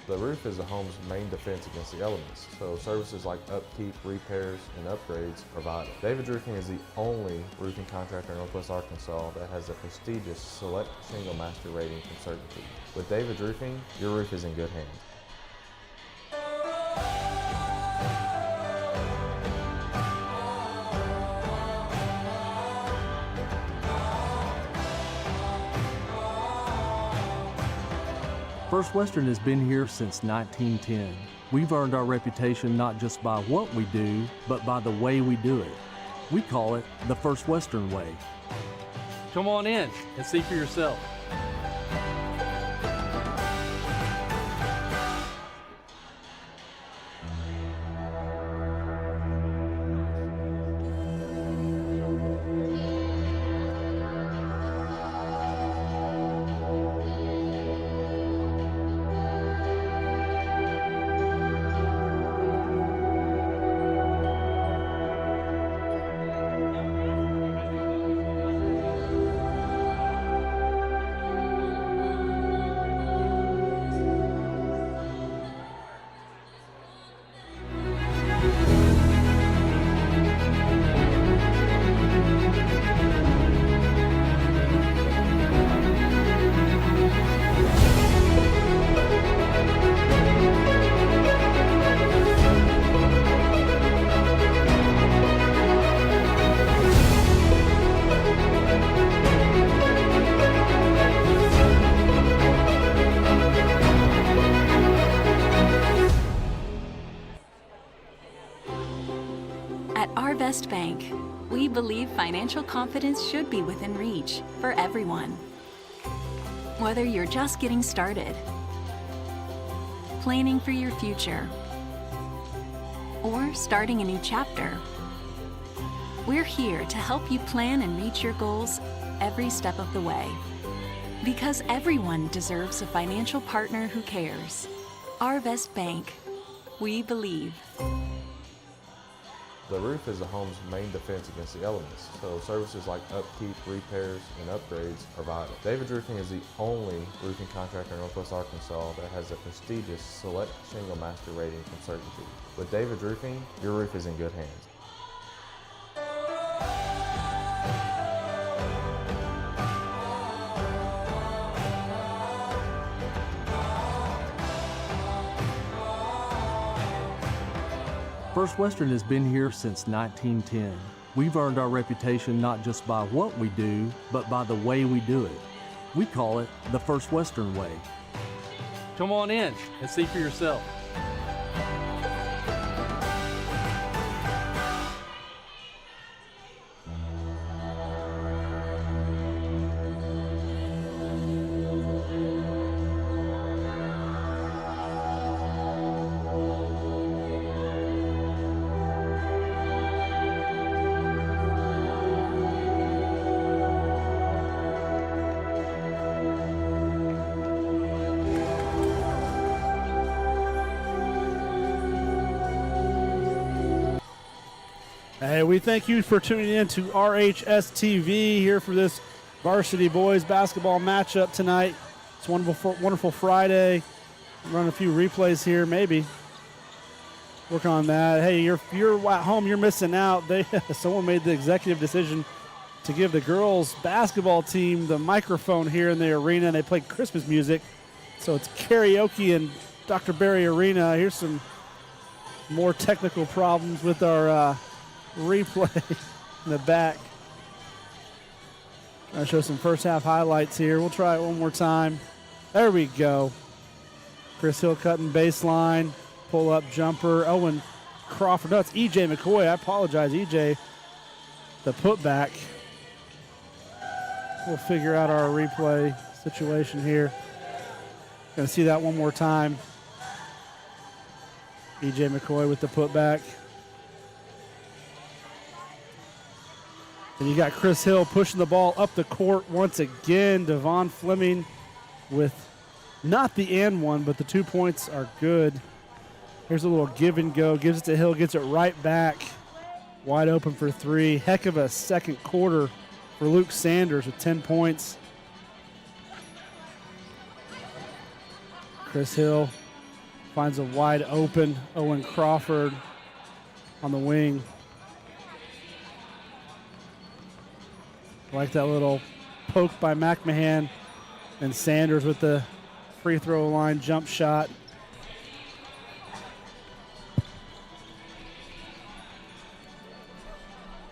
The roof is a home's main defense against the elements, so services like upkeep, repairs, and upgrades are vital. David's Roofing is the only roofing contractor in Northwest Arkansas that has a prestigious Select Shingle Master rating from Certainty. With David's Roofing, your roof is in good hands. First Western has been here since 1910. We've earned our reputation not just by what we do, but by the way we do it. We call it the First Western way. Come on in and see for yourself. Bank, we believe financial confidence should be within reach for everyone. Whether you're just getting started, planning for your future, or starting a new chapter, we're here to help you plan and reach your goals every step of the way. Because everyone deserves a financial partner who cares. Arvest Bank, we believe. The roof is the home's main defense against the elements, so services like upkeep, repairs, and upgrades are vital. David's Roofing is the only roofing contractor in Northwest Arkansas that has a prestigious Select Shingle Master rating from Certainty. With David's Roofing, your roof is in good hands. First Western has been here since 1910. We've earned our reputation not just by what we do, but by the way we do it. We call it the First Western way. Come on in and see for yourself. Hey, we thank you for tuning in to RHS TV here for this varsity boys basketball matchup tonight. It's a wonderful Friday. Run a few replays here, maybe. Work on that. Hey, you're at home, you're missing out. Someone made the executive decision to give the girls basketball team the microphone here in the arena, and they played Christmas music. So it's karaoke in Dr. Berry Arena. Here's some more technical problems with our replay in the back. I'll show some first half highlights here. We'll try it one more time. There we go. Chris Hill cutting baseline, pull up jumper. Owen Crawford. No, it's EJ McCoy. I apologize, EJ. The putback. We'll figure out our replay situation here. Gonna see that one more time. EJ McCoy with the putback. And you got Chris Hill pushing the ball up the court once again. Devon Fleming with not the and one, but the 2 points are good. Here's a little give and go. Gives it to Hill, gets it right back. Wide open for three. Heck of a second quarter for Luke Sanders with 10 points. Chris Hill finds a wide open Owen Crawford on the wing. I like that little poke by McMahon, and Sanders with the free throw line jump shot.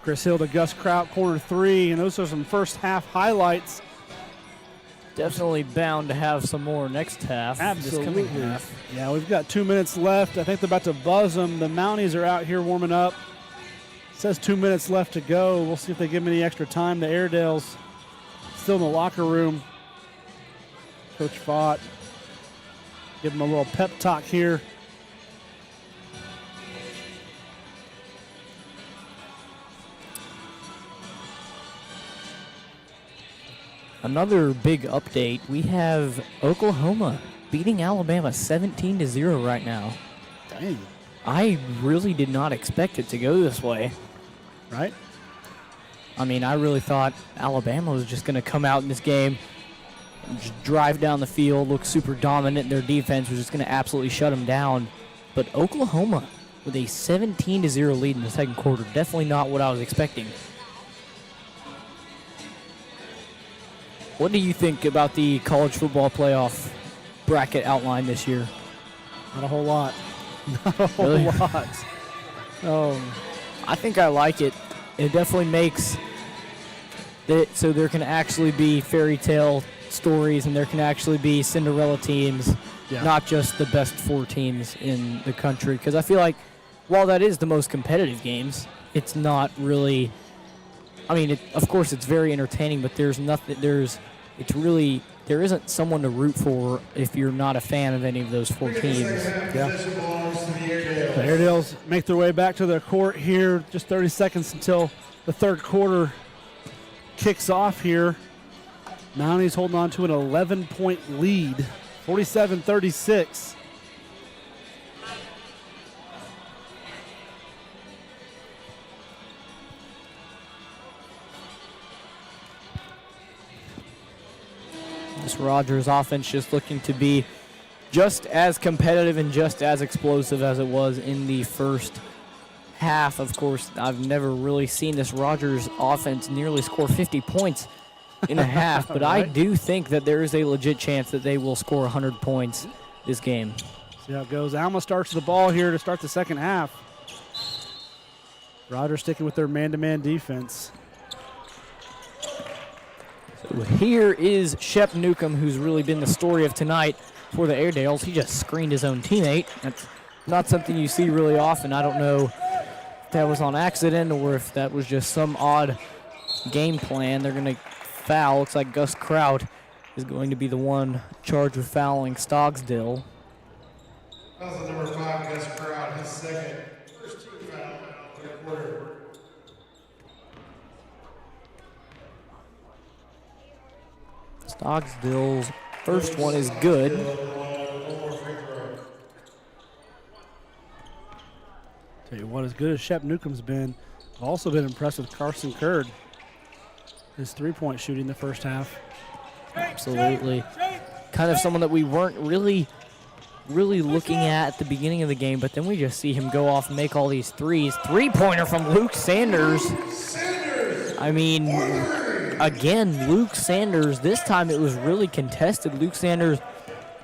Chris Hill to Gus Kraut, quarter three, and those are some first half highlights. Definitely bound to have some more next half. This Absolutely. coming half. Yeah, we've got 2 minutes left. I think they're about to buzz them. The Mounties are out here warming up. It says 2 minutes left to go. We'll see if they give them any extra time. The Airedales still in the locker room. Coach Fott, give them a little pep talk here. Another big update. We have Oklahoma beating Alabama 17-0 right now. Dang. I really did not expect it to go this way. Right? I mean, I really thought Alabama was just going to come out in this game, just drive down the field, look super dominant. Their defense was just going to absolutely shut them down. But Oklahoma with a 17-0 lead in the second quarter, definitely not what I was expecting. What do you think about the college football playoff bracket outline this year? Not a whole lot. Not a whole Really? lot. I think I like it. It definitely makes it so there can actually be fairy tale stories and there can actually be Cinderella teams, Yeah. not just the best 4 teams in the country. Because I feel like while that is the most competitive games, it's not really. I mean, of course, it's very entertaining, but there isn't someone to root for if you're not a fan of any of those 4 teams. Yeah. The Airedales make their way back to their court here. Just 30 seconds until the third quarter kicks off here. Mounties holding on to an 11-point lead, 47-36. This Rogers offense just looking to be just as competitive and just as explosive as it was in the first half. Of course, I've never really seen this Rogers offense nearly score 50 points in a half, but I do think that there is a legit chance that they will score 100 points this game. See how it goes. Alma starts the ball here to start the second half. Rogers sticking with their man-to-man defense. So here is Shep Newcomb, who's really been the story of tonight for the Airedales. He just screened his own teammate. That's not something you see really often. I don't know if that was on accident or if that was just some odd game plan. They're going to foul. Looks like Gus Kraut is going to be the one charged with fouling Stogsdill. That was the number 5, Gus Kraut, his second. First team foul, third quarter. Stogsdill's first one is good. Tell you what, as good as Shep Newcomb's been, I've also been impressed with Carson Curd. His three-point shooting the first half. Absolutely. Kind of someone that we weren't really looking at the beginning of the game, but then we just see him go off and make all these threes. Three-pointer from Luke Sanders. I mean, again, Luke Sanders. This time it was really contested. Luke Sanders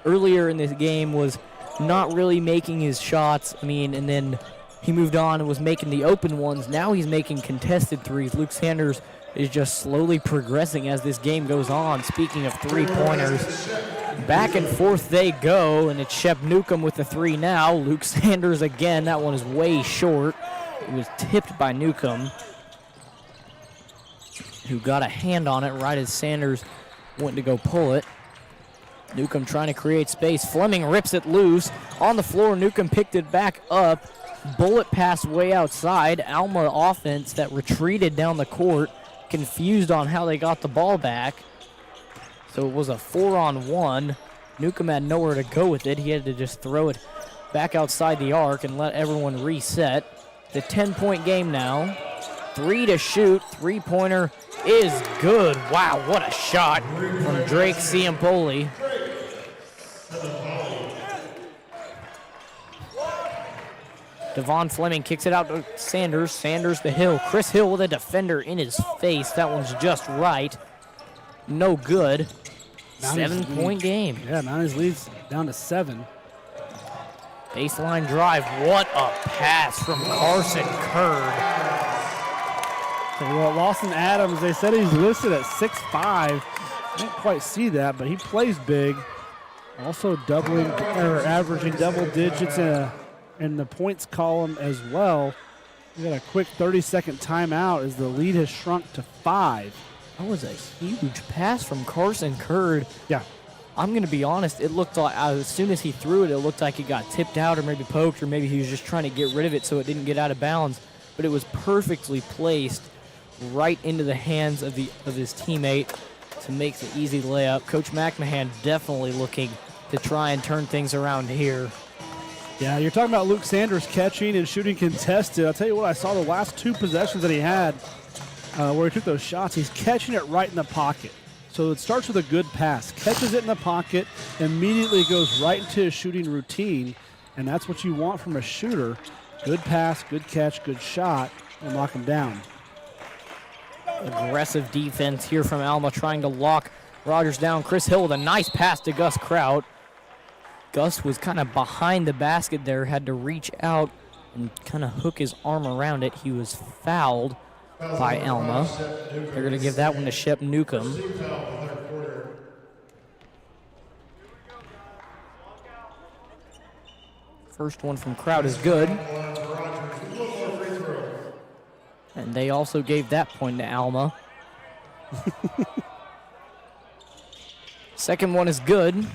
earlier in this game was not really making his shots. I mean, and then he moved on and was making the open ones. Now he's making contested threes. Luke Sanders is just slowly progressing as this game goes on. Speaking of three-pointers, back and forth they go, and it's Shep Newcomb with the three now. Luke Sanders again. That one is way short. It was tipped by Newcomb, who got a hand on it right as Sanders went to go pull it. Newcomb trying to create space. Fleming rips it loose. On the floor, Newcomb picked it back up. Bullet pass way outside. Alma offense that retreated down the court, confused on how they got the ball back. So it was a 4-on-1. Newcomb had nowhere to go with it. He had to just throw it back outside the arc and let everyone reset. The 10-point game now. 3 to shoot. Three-pointer is good. Wow, what a shot from Drake Ciampoli. Devon Fleming kicks it out to Sanders. Sanders to Hill. Chris Hill with a defender in his face. That one's just right. No good. 7-point game. Yeah, Mounties leads down to 7. Baseline drive. What a pass from Carson Curd. So, well, Lawson Adams, they said he's listed at 6'5", Didn't quite see that, but he plays big. Also doubling or averaging double digits in the points column as well. We got a quick 30-second timeout as the lead has shrunk to 5. That was a huge pass from Carson Curd. Yeah. I'm going to be honest, it looked like as soon as he threw it, it looked like it got tipped out or maybe poked, or maybe he was just trying to get rid of it so it didn't get out of bounds. But it was perfectly placed right into the hands of his teammate to make the easy layup. Coach McMahon definitely looking to try and turn things around here. Yeah, you're talking about Luke Sanders catching and shooting contested. I'll tell you what, I saw the last 2 possessions that he had where he took those shots. He's catching it right in the pocket. So it starts with a good pass, catches it in the pocket, immediately goes right into his shooting routine, and that's what you want from a shooter. Good pass, good catch, good shot, and lock him down. Aggressive defense here from Alma trying to lock Rogers down. Chris Hill with a nice pass to Gus Kraut. Gus was kind of behind the basket there, had to reach out and kind of hook his arm around it. He was fouled by Alma. They're going to give that one to Shep Newcomb. First one from Kraut is good. And they also gave that point to Alma. Second one is good.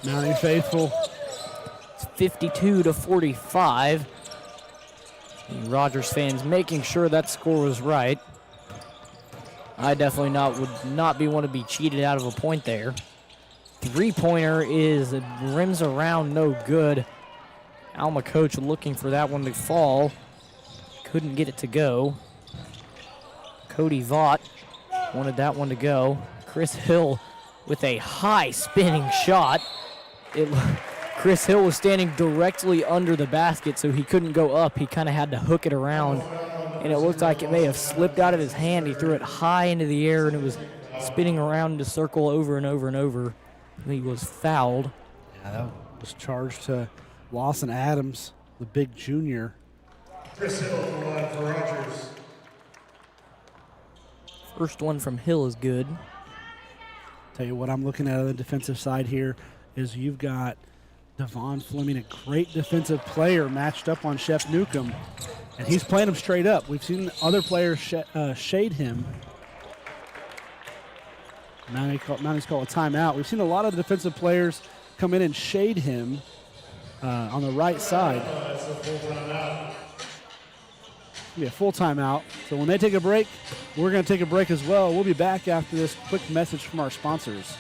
Mountie faithful. It's 52-45. The Rogers fans making sure that score was right. I definitely would not want to be cheated out of a point there. Three-pointer is rims around, no good. Alma coach looking for that one to fall. Couldn't get it to go. Cody Vaught wanted that one to go. Chris Hill with a high spinning shot. Chris Hill was standing directly under the basket, so he couldn't go up. He kind of had to hook it around, and it looked like it may have slipped out of his hand. He threw it high into the air, and it was spinning around in a circle over and over and over. He was fouled. Yeah, that was charged to Lawson Adams, the big junior. Chris Hill from the line for Rogers. First one from Hill is good. Tell you what, I'm looking at on the defensive side here is you've got Devon Fleming, a great defensive player, matched up on Chef Newcomb, and he's playing him straight up. We've seen other players shade him. Mountie's called a timeout. We've seen a lot of the defensive players come in and shade him on the right side. Be a full timeout. So when they take a break, we're going to take a break as well. We'll be back after this quick message from our sponsors.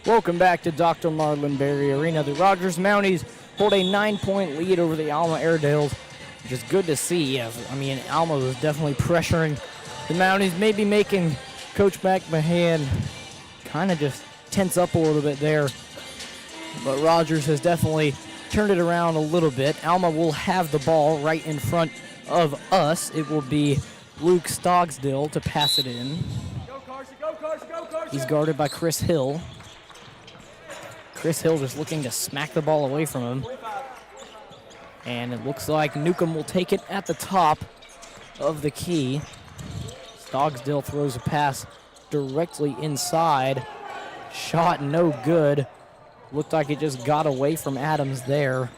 Welcome back to Dr. Marlin Berry Arena. The Rogers Mounties hold a 9-point lead over the Alma Airedales, which is good to see. I mean, Alma was definitely pressuring the Mounties, maybe making Coach McMahon kind of just tense up a little bit there. But Rogers has definitely turned it around a little bit. Alma will have the ball right in front of us. It will be Luke Stogsdill to pass it in. He's guarded by Chris Hill. Chris Hill just looking to smack the ball away from him. And it looks like Newcomb will take it at the top of the key. Stogsdill throws a pass directly inside. Shot no good. Looked like it just got away from Adams there.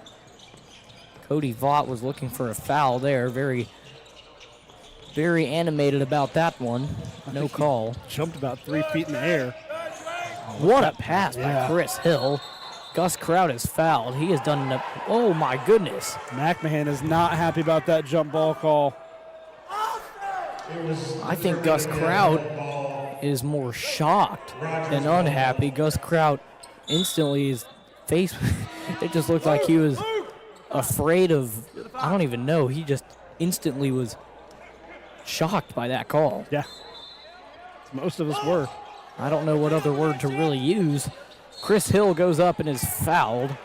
Cody Vaught was looking for a foul there. Very, very animated about that one. No call. Jumped about 3 feet in the air. What a pass by Chris Hill. Gus Kraut is fouled. He has done oh my goodness. McMahon is not happy about that jump ball call. I think Gus Kraut is more shocked than unhappy. Gus Kraut instantly, his face, it just looked like he was afraid of, I don't even know. He just instantly was shocked by that call. Yeah. Most of us were. I don't know what other word to really use. Chris Hill goes up and is fouled.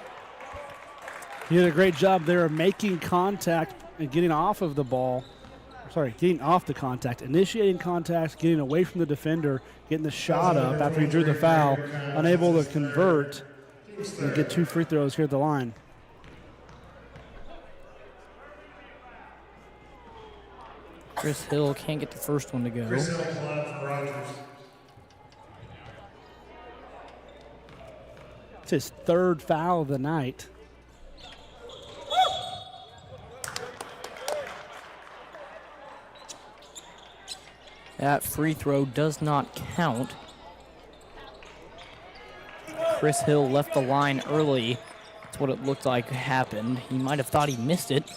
He did a great job there of making contact and getting off of the ball. Sorry, getting off the contact, initiating contact, getting away from the defender, getting the shot up after he drew the foul, unable to convert and get 2 free throws here at the line. Chris Hill can't get the first one to go. Chris Hill line for Rogers. It's his 3rd foul of the night. That free throw does not count. Chris Hill left the line early. That's what it looked like happened. He might have thought he missed it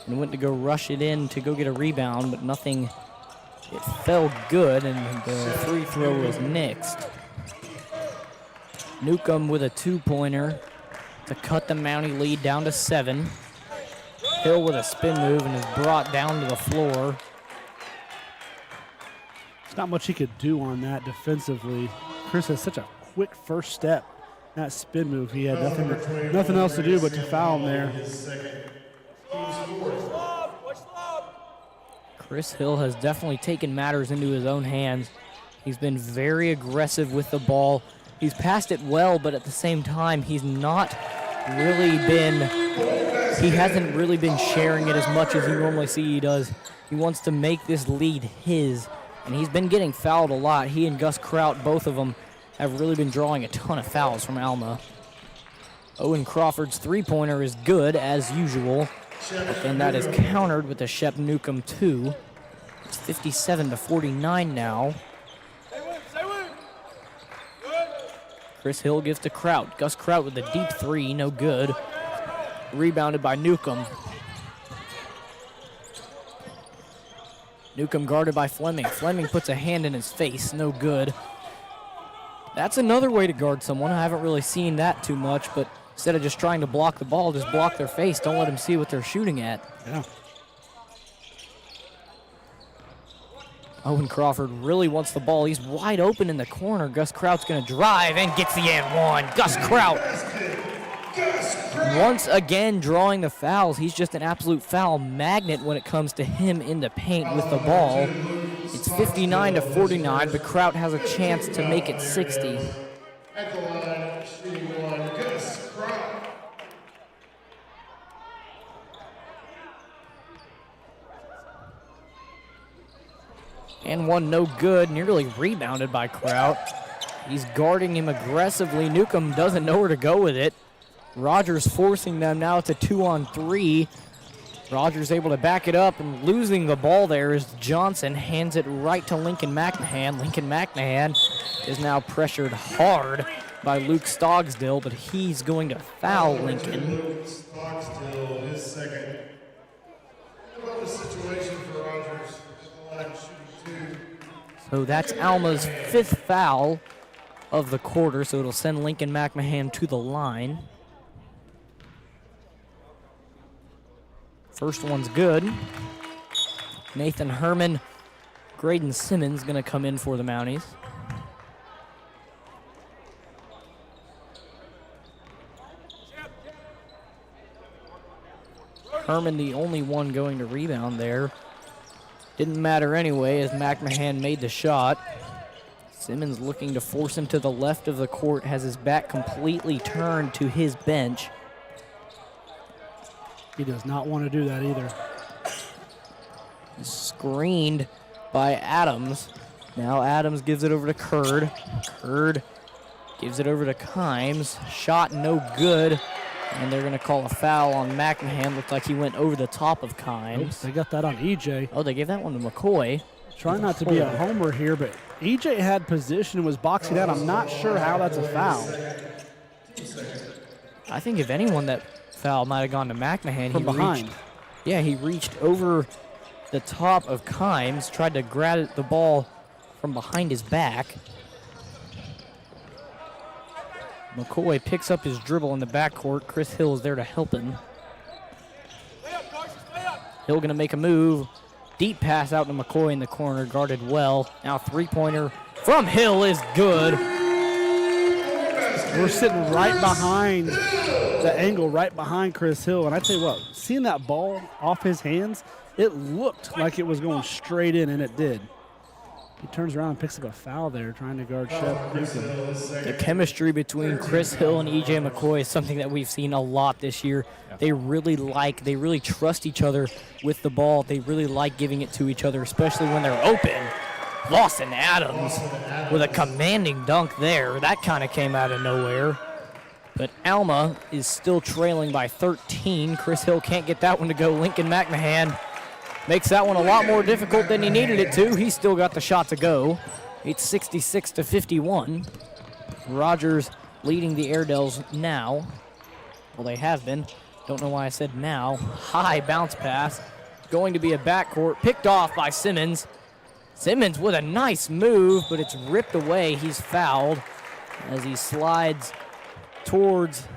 and went to go rush it in to go get a rebound, but nothing. It fell good, and the free throw was nixed. Newcomb with a 2-pointer to cut the Mountie lead down to 7. Hill with a spin move and is brought down to the floor. There's not much he could do on that defensively. Chris has such a quick first step. That spin move, he had nothing else to do but to foul him there. Chris Hill has definitely taken matters into his own hands. He's been very aggressive with the ball. He's passed it well, but at the same time, he hasn't really been sharing it as much as you normally see he does. He wants to make this lead his, and he's been getting fouled a lot. He and Gus Kraut, both of them, have really been drawing a ton of fouls from Alma. Owen Crawford's 3-pointer is good, as usual, but then that is countered with the Shep Newcomb 2. It's 57-49 now. Chris Hill gives to Kraut. Gus Kraut with a deep 3, no good. Rebounded by Newcomb. Newcomb guarded by Fleming. Fleming puts a hand in his face, no good. That's another way to guard someone. I haven't really seen that too much, but instead of just trying to block the ball, just block their face. Don't let them see what they're shooting at. Yeah. Owen Crawford really wants the ball. He's wide open in the corner. Gus Kraut's going to drive and gets the and one. Gus Kraut. Once again drawing the fouls. He's just an absolute foul magnet when it comes to him in the paint with the ball. It's 59-49, but Kraut has a chance to make it 60. At the line, shooting 1, Gus Kraut. And one no good, nearly rebounded by Kraut. He's guarding him aggressively. Newcomb doesn't know where to go with it. Rogers forcing them now to 2-on-3. Rogers able to back it up, and losing the ball there is Johnson. Hands it right to Lincoln McMahon. Lincoln McMahon is now pressured hard by Luke Stogsdill, but he's going to foul Lincoln. Luke Stogsdill, his second. What about the situation for Rogers? At the line, shooting 2. So that's Alma's 5th foul of the quarter, so it'll send Lincoln McMahon to the line. First one's good. Nathan Herman, Graydon Simmons gonna come in for the Mounties. Herman the only one going to rebound there. Didn't matter anyway as McMahon made the shot. Simmons looking to force him to the left of the court, has his back completely turned to his bench. He does not want to do that either. Screened by Adams. Now Adams gives it over to Curd. Curd gives it over to Kimes. Shot no good. And they're going to call a foul on McMahon. Looked like he went over the top of Kimes. Oops, they got that on EJ. Oh, they gave that one to McCoy. Trying not to be a homer here, but EJ had position and was boxing out. I'm not sure how that's a foul. I think if anyone, that foul might have gone to McMahon. From behind. He reached over the top of Kimes, tried to grab the ball from behind his back. McCoy picks up his dribble in the backcourt. Chris Hill is there to help him. Hill going to make a move. Deep pass out to McCoy in the corner, guarded well. Now three-pointer from Hill is good. We're sitting right behind the angle, right behind Chris Hill. And I tell you what, seeing that ball off his hands, it looked like it was going straight in, and it did. He turns around and picks up a foul there, trying to guard Shep Newcomb. The chemistry between Chris Hill and E.J. McCoy is something that we've seen a lot this year. They really trust each other with the ball. They really like giving it to each other, especially when they're open. Lawson Adams with a commanding dunk there. That kind of came out of nowhere. But Alma is still trailing by 13. Chris Hill can't get that one to go. Lincoln McMahon makes that one a lot more difficult than he needed it to. He's still got the shot to go. It's 66-51. Rogers leading the Airedales now. Well, they have been. Don't know why I said now. High bounce pass. Going to be a backcourt. Picked off by Simmons. Simmons with a nice move, but it's ripped away. He's fouled as he slides towards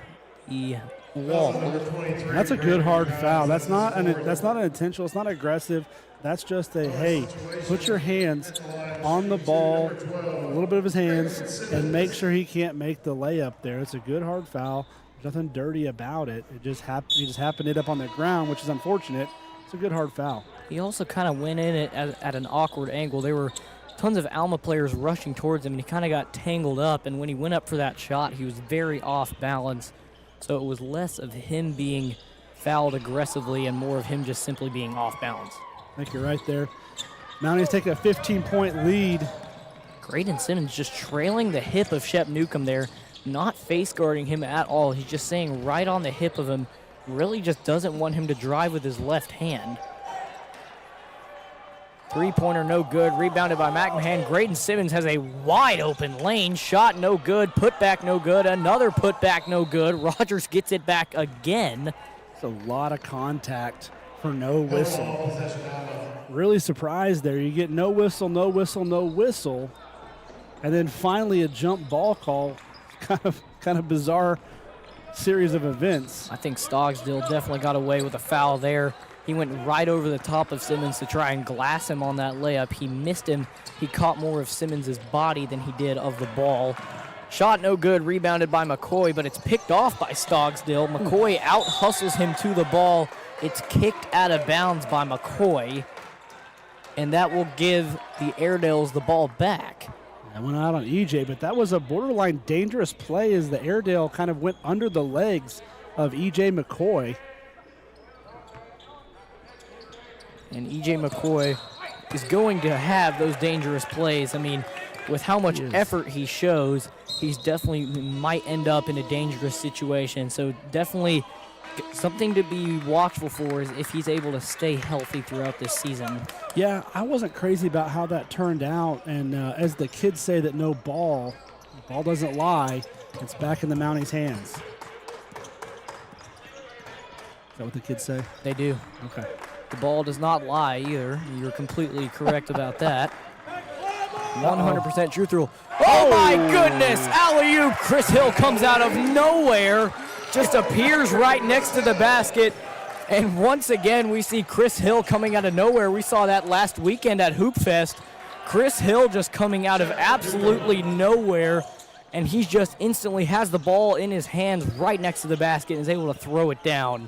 the wall. That's a good hard foul. That's not an intentional. It's not aggressive. That's just a, hey, put your hands on the ball, a little bit of his hands, and make sure he can't make the layup there. It's a good hard foul. There's nothing dirty about it. He just happened it up on the ground, which is unfortunate. It's a good hard foul. He also kind of went in at an awkward angle. There were tons of Alma players rushing towards him, and he kind of got tangled up, and when he went up for that shot, he was very off balance. So it was less of him being fouled aggressively and more of him just simply being off balance. I think you're right there. Mounties take a 15-point lead. Graydon Simmons just trailing the hip of Shep Newcomb there, not face guarding him at all. He's just staying right on the hip of him. Really just doesn't want him to drive with his left hand. Three-pointer no good, rebounded by McMahon. Graydon Simmons has a wide open lane. Shot no good, putback no good, another putback no good. Rogers gets it back again. It's a lot of contact for no whistle. Really surprised there. You get no whistle, no whistle, no whistle. And then finally a jump ball call. Kind of bizarre series of events. I think Stogsdill definitely got away with a foul there. He went right over the top of Simmons to try and glass him on that layup. He missed him. He caught more of Simmons' body than he did of the ball. Shot no good, rebounded by McCoy, but it's picked off by Stogsdill. McCoy out-hustles him to the ball. It's kicked out of bounds by McCoy, and that will give the Airedales the ball back. That went out on EJ, but that was a borderline dangerous play as the Airedale kind of went under the legs of EJ McCoy. And E.J. McCoy is going to have those dangerous plays. I mean, with how much effort he shows, he's definitely might end up in a dangerous situation. So definitely something to be watchful for is if he's able to stay healthy throughout this season. Yeah, I wasn't crazy about how that turned out. And as the kids say that no ball, the ball doesn't lie. It's back in the Mounties' hands. Is that what the kids say? They do. Okay. The ball does not lie either. You're completely correct about that. 100% truth rule. Oh my goodness! Alley-oop! Chris Hill comes out of nowhere, just appears right next to the basket. And once again, we see Chris Hill coming out of nowhere. We saw that last weekend at Hoop Fest. Chris Hill just coming out of absolutely nowhere, and he just instantly has the ball in his hands right next to the basket and is able to throw it down.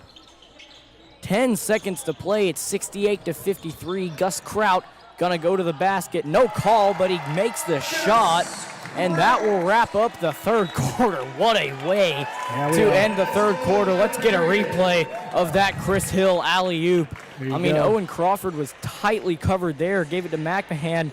10 seconds to play. It's 68-53. Gus Kraut gonna go to the basket. No call, but he makes the shot, and that will wrap up the third quarter. What a way to end the third quarter. Let's get a replay of that Chris Hill alley-oop. I mean, Owen Crawford was tightly covered there, gave it to McMahon,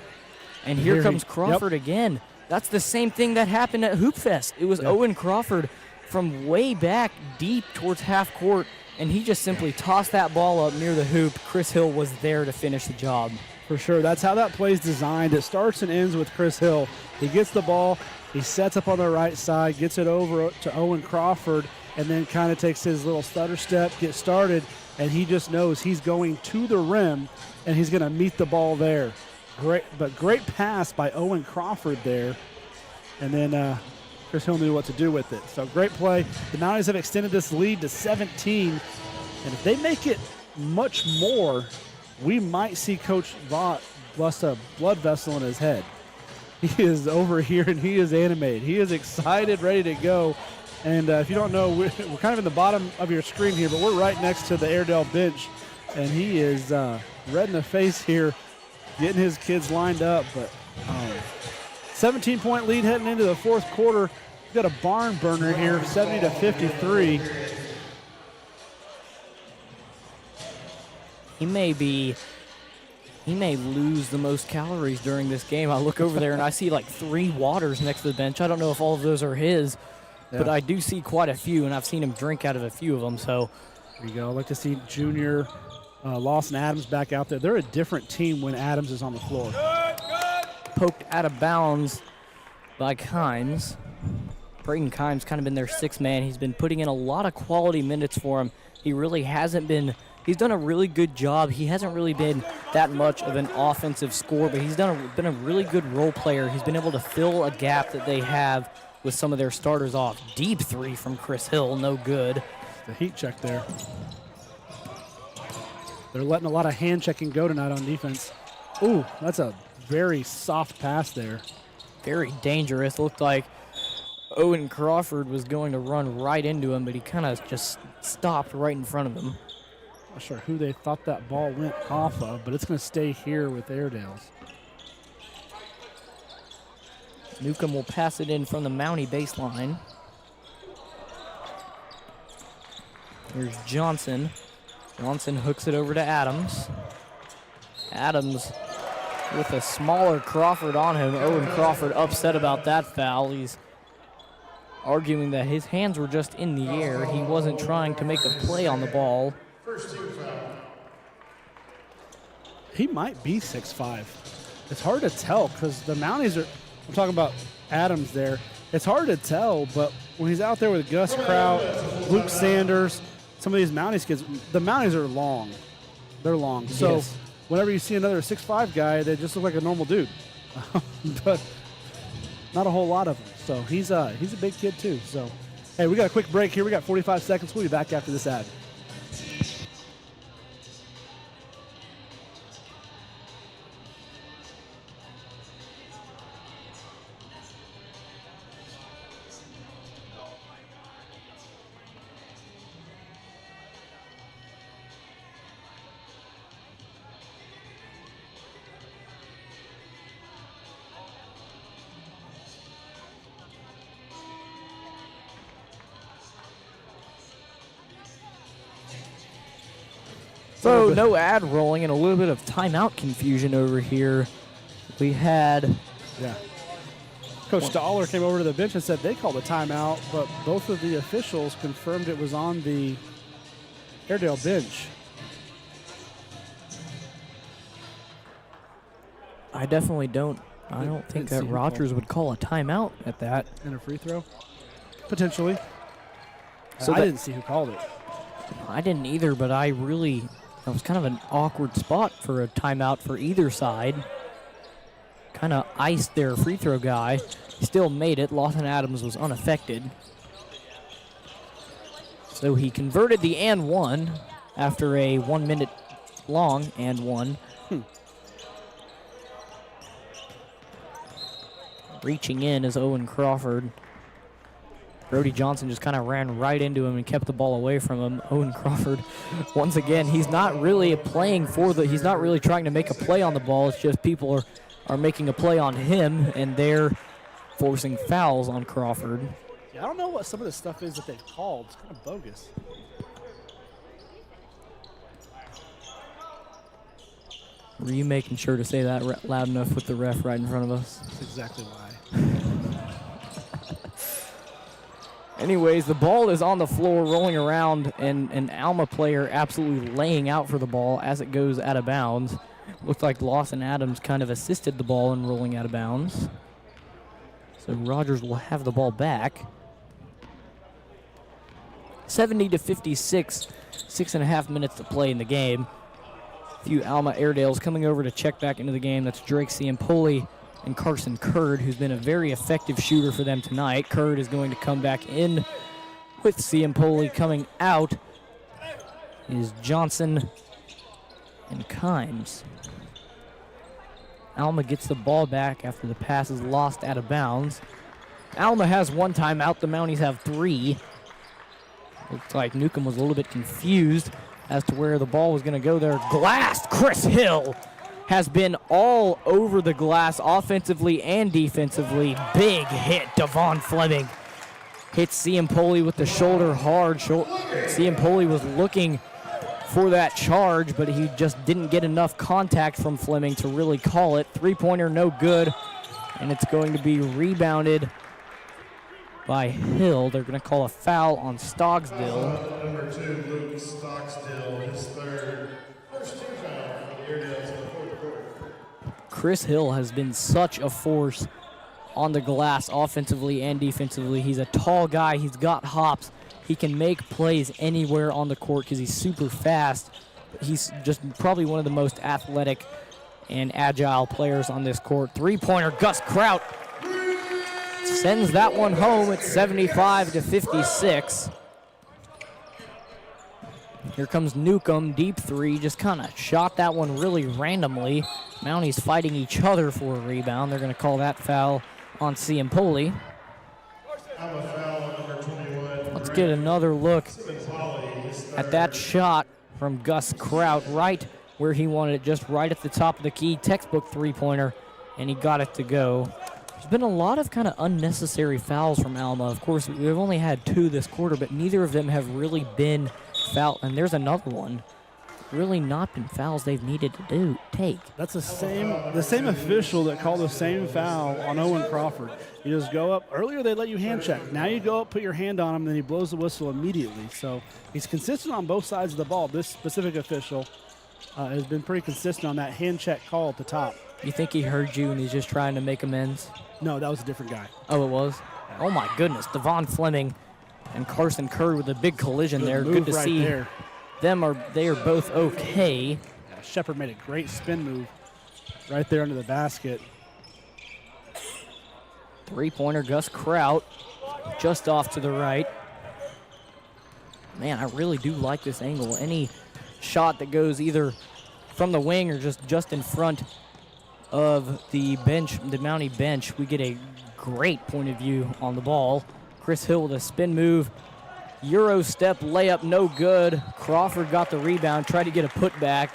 and here comes Crawford again. That's the same thing that happened at Hoop Fest. It was Owen Crawford from way back deep towards half court, and he just simply tossed that ball up near the hoop. Chris Hill was there to finish the job. For sure. That's how that play's designed. It starts and ends with Chris Hill. He gets the ball, he sets up on the right side, gets it over to Owen Crawford, and then kind of takes his little stutter step, gets started, and he just knows he's going to the rim, and he's going to meet the ball there. Great pass by Owen Crawford there. And then Chris Hill knew what to do with it. So great play. The Mounties have extended this lead to 17. And if they make it much more, we might see Coach Vaught bust a blood vessel in his head. He is over here, and he is animated. He is excited, ready to go. And if you don't know, we're kind of in the bottom of your screen here, but we're right next to the Airedale bench, and he is red in the face here, getting his kids lined up. But 17-point lead heading into the fourth quarter. We've got a barn burner here, 70-53. He may lose the most calories during this game. I look over there and I see like 3 waters next to the bench. I don't know if all of those are his, but I do see quite a few, and I've seen him drink out of a few of them. So there you go. I'd like to see junior Lawson Adams back out there. They're a different team when Adams is on the floor. Poked out of bounds by Kimes. Brayden Kimes kind of been their 6th man. He's been putting in a lot of quality minutes for him. He really hasn't been. He's done a really good job. He hasn't really been that much of an offensive scorer, but he's been a really good role player. He's been able to fill a gap that they have with some of their starters off. Deep 3 from Chris Hill, no good. The heat check there. They're letting a lot of hand checking go tonight on defense. Ooh, that's a very soft pass there. Very dangerous. Looked like Owen Crawford was going to run right into him, but he kind of just stopped right in front of him. Not sure who they thought that ball went off of, but it's going to stay here with Airedales. Newcomb will pass it in from the Mountie baseline. Here's Johnson. Johnson hooks it over to Adams. Adams with a smaller Crawford on him. Owen Crawford upset about that foul. He's arguing that his hands were just in the air. He wasn't trying to make a play on the ball. He might be 6'5". It's hard to tell because the Mounties are, I'm talking about Adams there. It's hard to tell, but when he's out there with Gus Kraut, Luke Sanders, some of these Mounties kids, the Mounties are long. They're long. So Yes. whenever you see another 6'5" guy, they just look like a normal dude. But not a whole lot of them. So he's a big kid too. So, hey, we got a quick break here. We got 45 seconds. We'll be back after this ad. So no ad rolling and a little bit of timeout confusion over here. We had Coach Dollar came over to the bench and said they called a timeout, but both of the officials confirmed it was on the Airedale bench. I definitely don't. I don't think that Rogers would call a timeout at that. And a free throw? Potentially. So I didn't see who called it. I didn't either, but that was kind of an awkward spot for a timeout for either side. Kind of iced their free throw guy. Still made it. Lawson Adams was unaffected. So he converted the and one after a 1 minute long and one. Reaching in is Owen Crawford. Brody Johnson just kind of ran right into him and kept the ball away from him. Owen Crawford, once again, he's not really he's not really trying to make a play on the ball. It's just people are making a play on him, and they're forcing fouls on Crawford. Yeah, I don't know what some of the stuff is that they've called. It's kind of bogus. Were you making sure to say that loud enough with the ref right in front of us? That's exactly why. Anyways, the ball is on the floor rolling around, and an Alma player absolutely laying out for the ball as it goes out of bounds. Looks like Lawson Adams kind of assisted the ball in rolling out of bounds. So Rogers will have the ball back. 70-56, 6.5 minutes to play in the game. A few Alma Airedales coming over to check back into the game. That's Drake Ciampoli and Carson Curd, who's been a very effective shooter for them tonight. Curd is going to come back in with Ciampoli. Coming out is Johnson and Kimes. Alma gets the ball back after the pass is lost out of bounds. Alma has 1 timeout. The Mounties have 3. Looks like Newcomb was a little bit confused as to where the ball was going to go there. Glassed. Chris Hill has been all over the glass offensively and defensively. Big hit. Devon Fleming hits Ciampoli with the shoulder hard. Ciampoli was looking for that charge, but he just didn't get enough contact from Fleming to really call it. 3-pointer, no good, and it's going to be rebounded by Hill. They're going to call a foul on Stogsdill. Number 2, Luke Stogsdill, his third. First 2 foul for the Airedales in the fourth quarter. Chris Hill has been such a force on the glass offensively and defensively. He's a tall guy. He's got hops. He can make plays anywhere on the court because he's super fast. He's just probably one of the most athletic and agile players on this court. 3-pointer, Gus Kraut sends that one home at 75-56. Here comes Newcomb, deep 3, just kind of shot that one really randomly. Mounties fighting each other for a rebound. They're going to call that foul on Ciampoli. Let's get another look at that shot from Gus Kraut, right where he wanted it, just right at the top of the key. Textbook 3-pointer, and he got it to go. There's been a lot of kind of unnecessary fouls from Alma. Of course, we've only had 2 this quarter, but neither of them have really been foul. And there's another one. Really not been fouls they've needed to take. That's the same official that called the same foul on Owen Crawford. You just go up. Earlier they let you hand check. Now you go up, put your hand on him, and then he blows the whistle immediately. So he's consistent on both sides of the ball. This specific official has been pretty consistent on that hand check call at the top. You think he heard you and he's just trying to make amends? No, that was a different guy. Oh, it was? Oh, my goodness. Devon Fleming and Carson Curd with a big collision there. Good to see there. They are both okay. Yeah, Shepard made a great spin move right there under the basket. 3-pointer, Gus Kraut, just off to the right. Man, I really do like this angle. Any shot that goes either from the wing or just in front of the bench, the Mountie bench, we get a great point of view on the ball. Chris Hill with a spin move. Euro step layup, no good. Crawford got the rebound, tried to get a putback.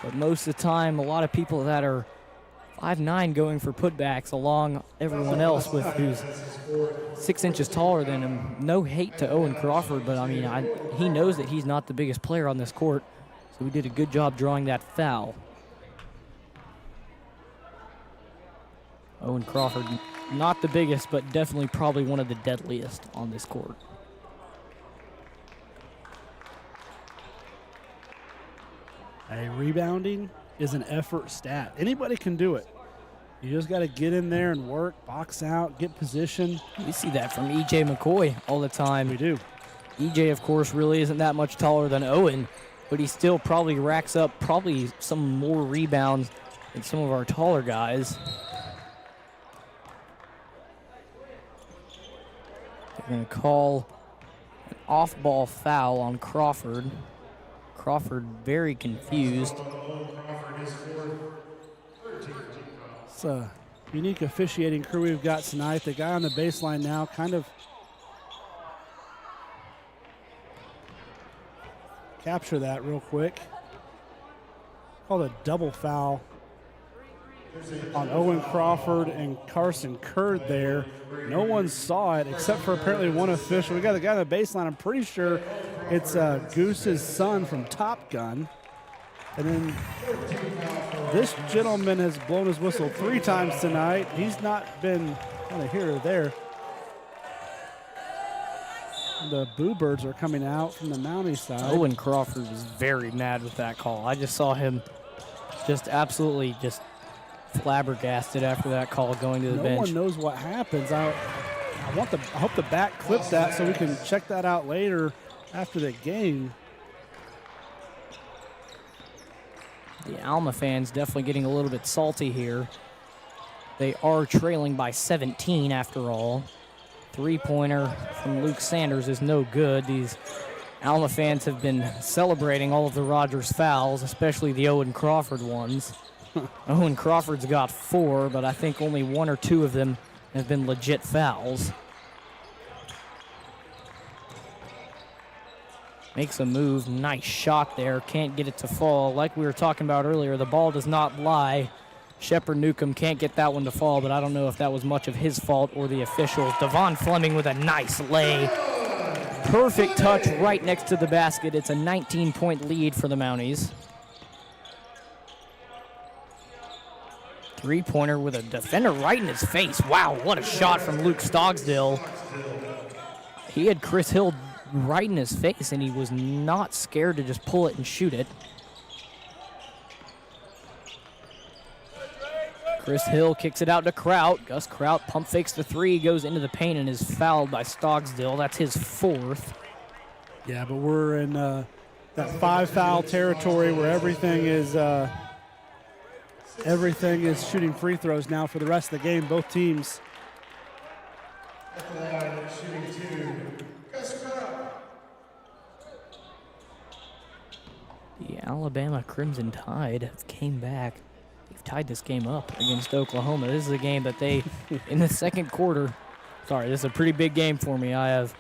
But most of the time, a lot of people that are 5'9" going for putbacks along everyone else with who's 6 inches taller than him. No hate to Owen Crawford, but I mean, he knows that he's not the biggest player on this court. So we did a good job drawing that foul. Owen Crawford, not the biggest, but definitely probably one of the deadliest on this court. Hey, rebounding is an effort stat. Anybody can do it. You just got to get in there and work, box out, get position. We see that from E.J. McCoy all the time. We do. E.J., of course, really isn't that much taller than Owen, but he still probably racks up some more rebounds than some of our taller guys. They're going to call an off-ball foul on Crawford. Crawford very confused. It's a unique officiating crew we've got tonight. The guy on the baseline now kind of capture that real quick. Called a double foul on Owen Crawford and Carson Curd there. No one saw it except for apparently one official. We got the guy on the baseline. I'm pretty sure it's Goose's son from Top Gun. And then this gentleman has blown his whistle 3 times tonight. He's not been kind of here or there. The Boo Birds are coming out from the Mountie side. Owen Crawford was very mad with that call. I just saw him just absolutely just flabbergasted after that call going to the bench. No one knows what happens. I hope the back clips that so we can check that out later after the game. The Alma fans definitely getting a little bit salty here. They are trailing by 17 after all. 3-pointer from Luke Sanders is no good. These Alma fans have been celebrating all of the Rogers fouls, especially the Owen Crawford ones. Owen Crawford's got 4, but I think only 1 or 2 of them have been legit fouls. Makes a move, nice shot there, can't get it to fall. Like we were talking about earlier, the ball does not lie. Shepard Newcomb can't get that one to fall, but I don't know if that was much of his fault or the officials. Devon Fleming with a nice lay. Perfect touch right next to the basket. It's a 19-point lead for the Mounties. Three-pointer with a defender right in his face. Wow, what a shot from Luke Stogsdill. He had Chris Hill right in his face, and he was not scared to just pull it and shoot it. Chris Hill kicks it out to Kraut. Gus Kraut pump fakes the 3, goes into the paint, and is fouled by Stogsdill. That's his 4th. Yeah, but we're in that 5-foul territory where everything is shooting free throws now for the rest of the game, both teams. At the line, shooting 2, Gus Kraut. The Alabama Crimson Tide came back. They've tied this game up against Oklahoma. This is a game that they, in the second quarter, sorry, this is a pretty big game for me. I have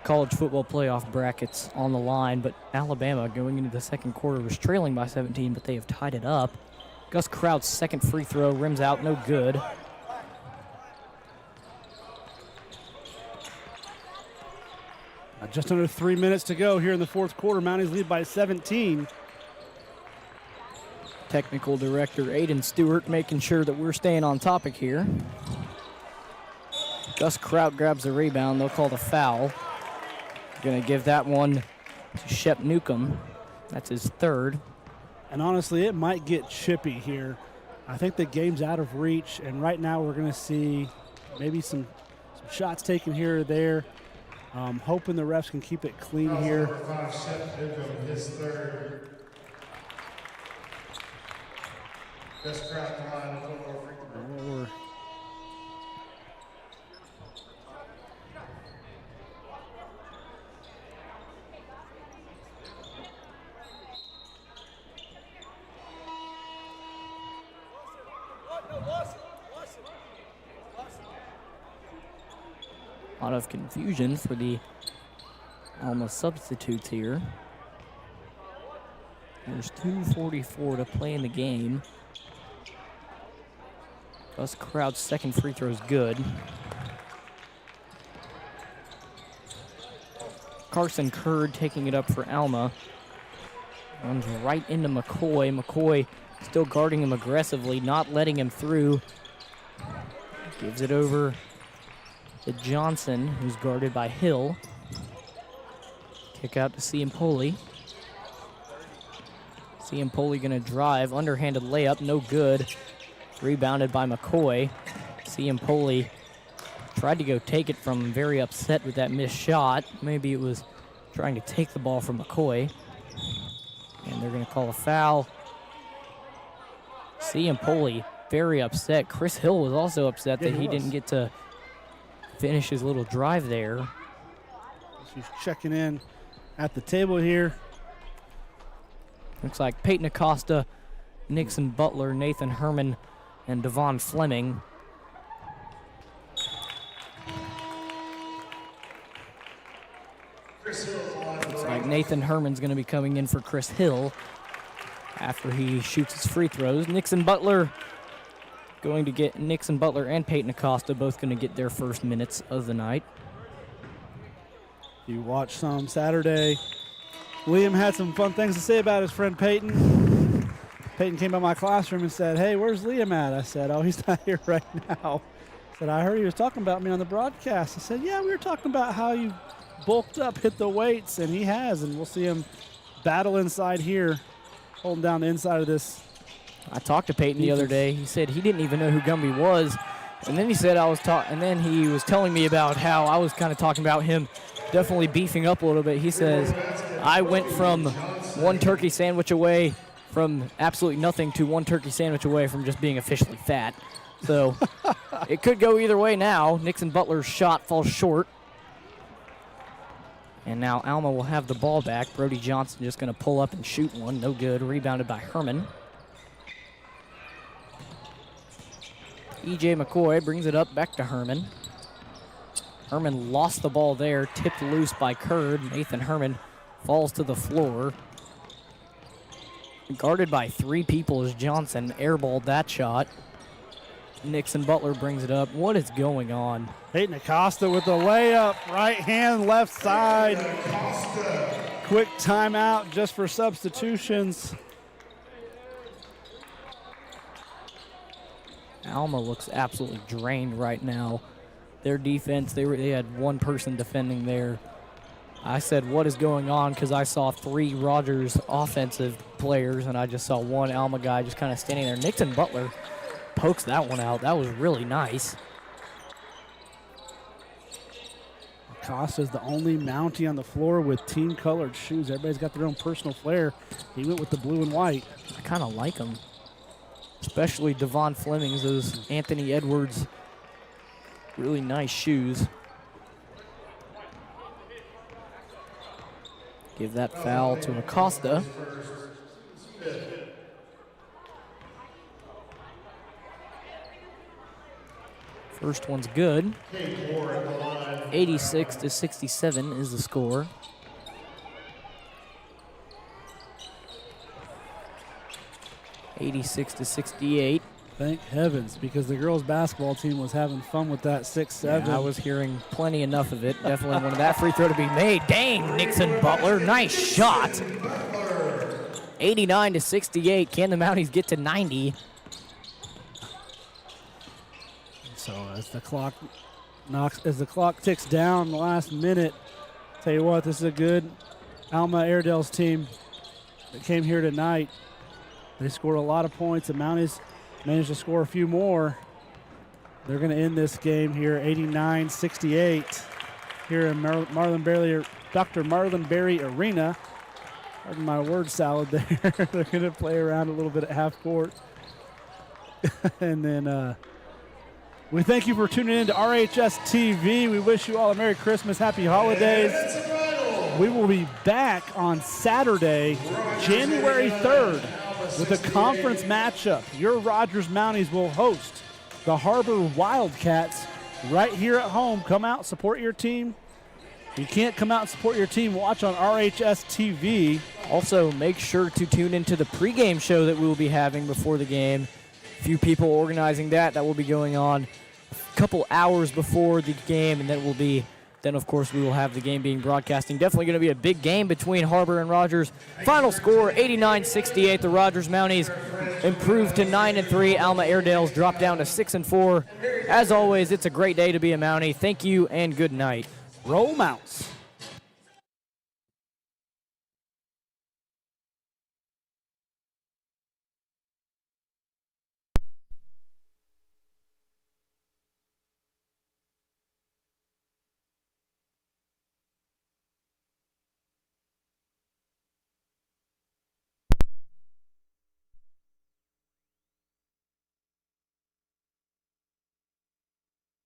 college football playoff brackets on the line, but Alabama going into the second quarter was trailing by 17, but they have tied it up. Gus Kraut's second free throw rims out, no good. Just under 3 minutes to go here in the fourth quarter. Mounties lead by 17. Technical director Aiden Stewart making sure that we're staying on topic here. Gus Kraut grabs the rebound. They'll call the foul. Going to give that one to Shep Newcomb. That's his 3rd. And honestly, it might get chippy here. I think the game's out of reach, and right now we're going to see maybe some shots taken here or there. Hoping the refs can keep it clean here. Number 5, Shep Newcomb, his 3rd. Gus Kraut, the line, 1 more free throw. A lot of confusion for the Alma substitutes here. There's 2:44 to play in the game. Gus Kraut's second free throw is good. Carson Curd taking it up for Alma. Runs right into McCoy. McCoy still guarding him aggressively, not letting him through. Gives it over to Johnson, who's guarded by Hill. Kick out to Ciampoli. Ciampoli gonna drive, underhanded layup, no good. Rebounded by McCoy. Ciampoli tried to go take it from him, very upset with that missed shot. Maybe it was trying to take the ball from McCoy. And they're gonna call a foul. Ciampoli very upset. Chris Hill was also upset that he didn't get to finish his little drive there. She's checking in at the table here. Looks like Peyton Acosta, Nixon Butler, Nathan Herman, and Devon Fleming. Looks like Nathan Herman's going to be coming in for Chris Hill after he shoots his free throws. Nixon Butler going to get Nixon Butler and Peyton Acosta both going to get their first minutes of the night. You watched some Saturday. Liam had some fun things to say about his friend Peyton. Peyton came by my classroom and said, "Hey, where's Liam at?" I said, "Oh, he's not here right now." I said, "I heard he was talking about me on the broadcast." I said, "Yeah, we were talking about how you bulked up, hit the weights," and he has, and we'll see him battle inside here, holding down the inside of this. I talked to Peyton the other day. He said he didn't even know who Gumby was, and then he said and then he was telling me about how I was kind of talking about him definitely beefing up a little bit. He says, "I went from one turkey sandwich away from absolutely nothing to one turkey sandwich away from just being officially fat." So it could go either way now. Nixon Butler's shot falls short. And now Alma will have the ball back. Brody Johnson just going to pull up and shoot one. No good. Rebounded by Herman. E.J. McCoy brings it up back to Herman. Herman lost the ball there, tipped loose by Curd. Nathan Herman falls to the floor. Guarded by 3 people as Johnson airballed that shot. Nixon Butler brings it up. What is going on? Peyton Acosta with the layup, right hand, left side. Quick timeout just for substitutions. Alma looks absolutely drained right now. Their defense, they had one person defending there. I said, what is going on? Because I saw 3 Rogers offensive players, and I just saw one Alma guy just kind of standing there. Nixon Butler pokes that one out. That was really nice. Acosta's the only Mountie on the floor with team-colored shoes. Everybody's got their own personal flair. He went with the blue and white. I kind of like him. Especially Devon Fleming's, those Anthony Edwards, really nice shoes. Give that foul to Acosta. First one's good. 86-67 is the score. (86-68). Thank heavens, because the girls' basketball team was having fun with that 6-7. Yeah, I was hearing plenty enough of it. Definitely wanted that free throw to be made. Dang, Nixon Butler, nice shot. 89-68. Can the Mounties get to 90? So as the clock ticks down the last minute, tell you what, this is a good Alma Airedales team that came here tonight. They scored a lot of points. The Mounties managed to score a few more. They're going to end this game here 89-68 here in Dr. Marlin Berry Arena. Pardon my word salad there. They're going to play around a little bit at half court. And then we thank you for tuning in to RHS TV. We wish you all a Merry Christmas, Happy Holidays. We will be back on Saturday, January 3rd, with a conference matchup. Your Rogers Mounties will host the Harbor Wildcats right here at home. Come out, support your team. If you can't come out and support your team, watch on RHS TV. Also, make sure to tune into the pregame show that we will be having before the game. A few people organizing that will be going on a couple hours before the game, and then of course we will have the game being broadcasting. Definitely going to be a big game between Harbor and Rogers. Final score 89-68. The Rogers Mounties improved to 9-3. Alma Airedales dropped down to 6-4. As always, it's a great day to be a Mountie. Thank you and good night. Roll Mounts.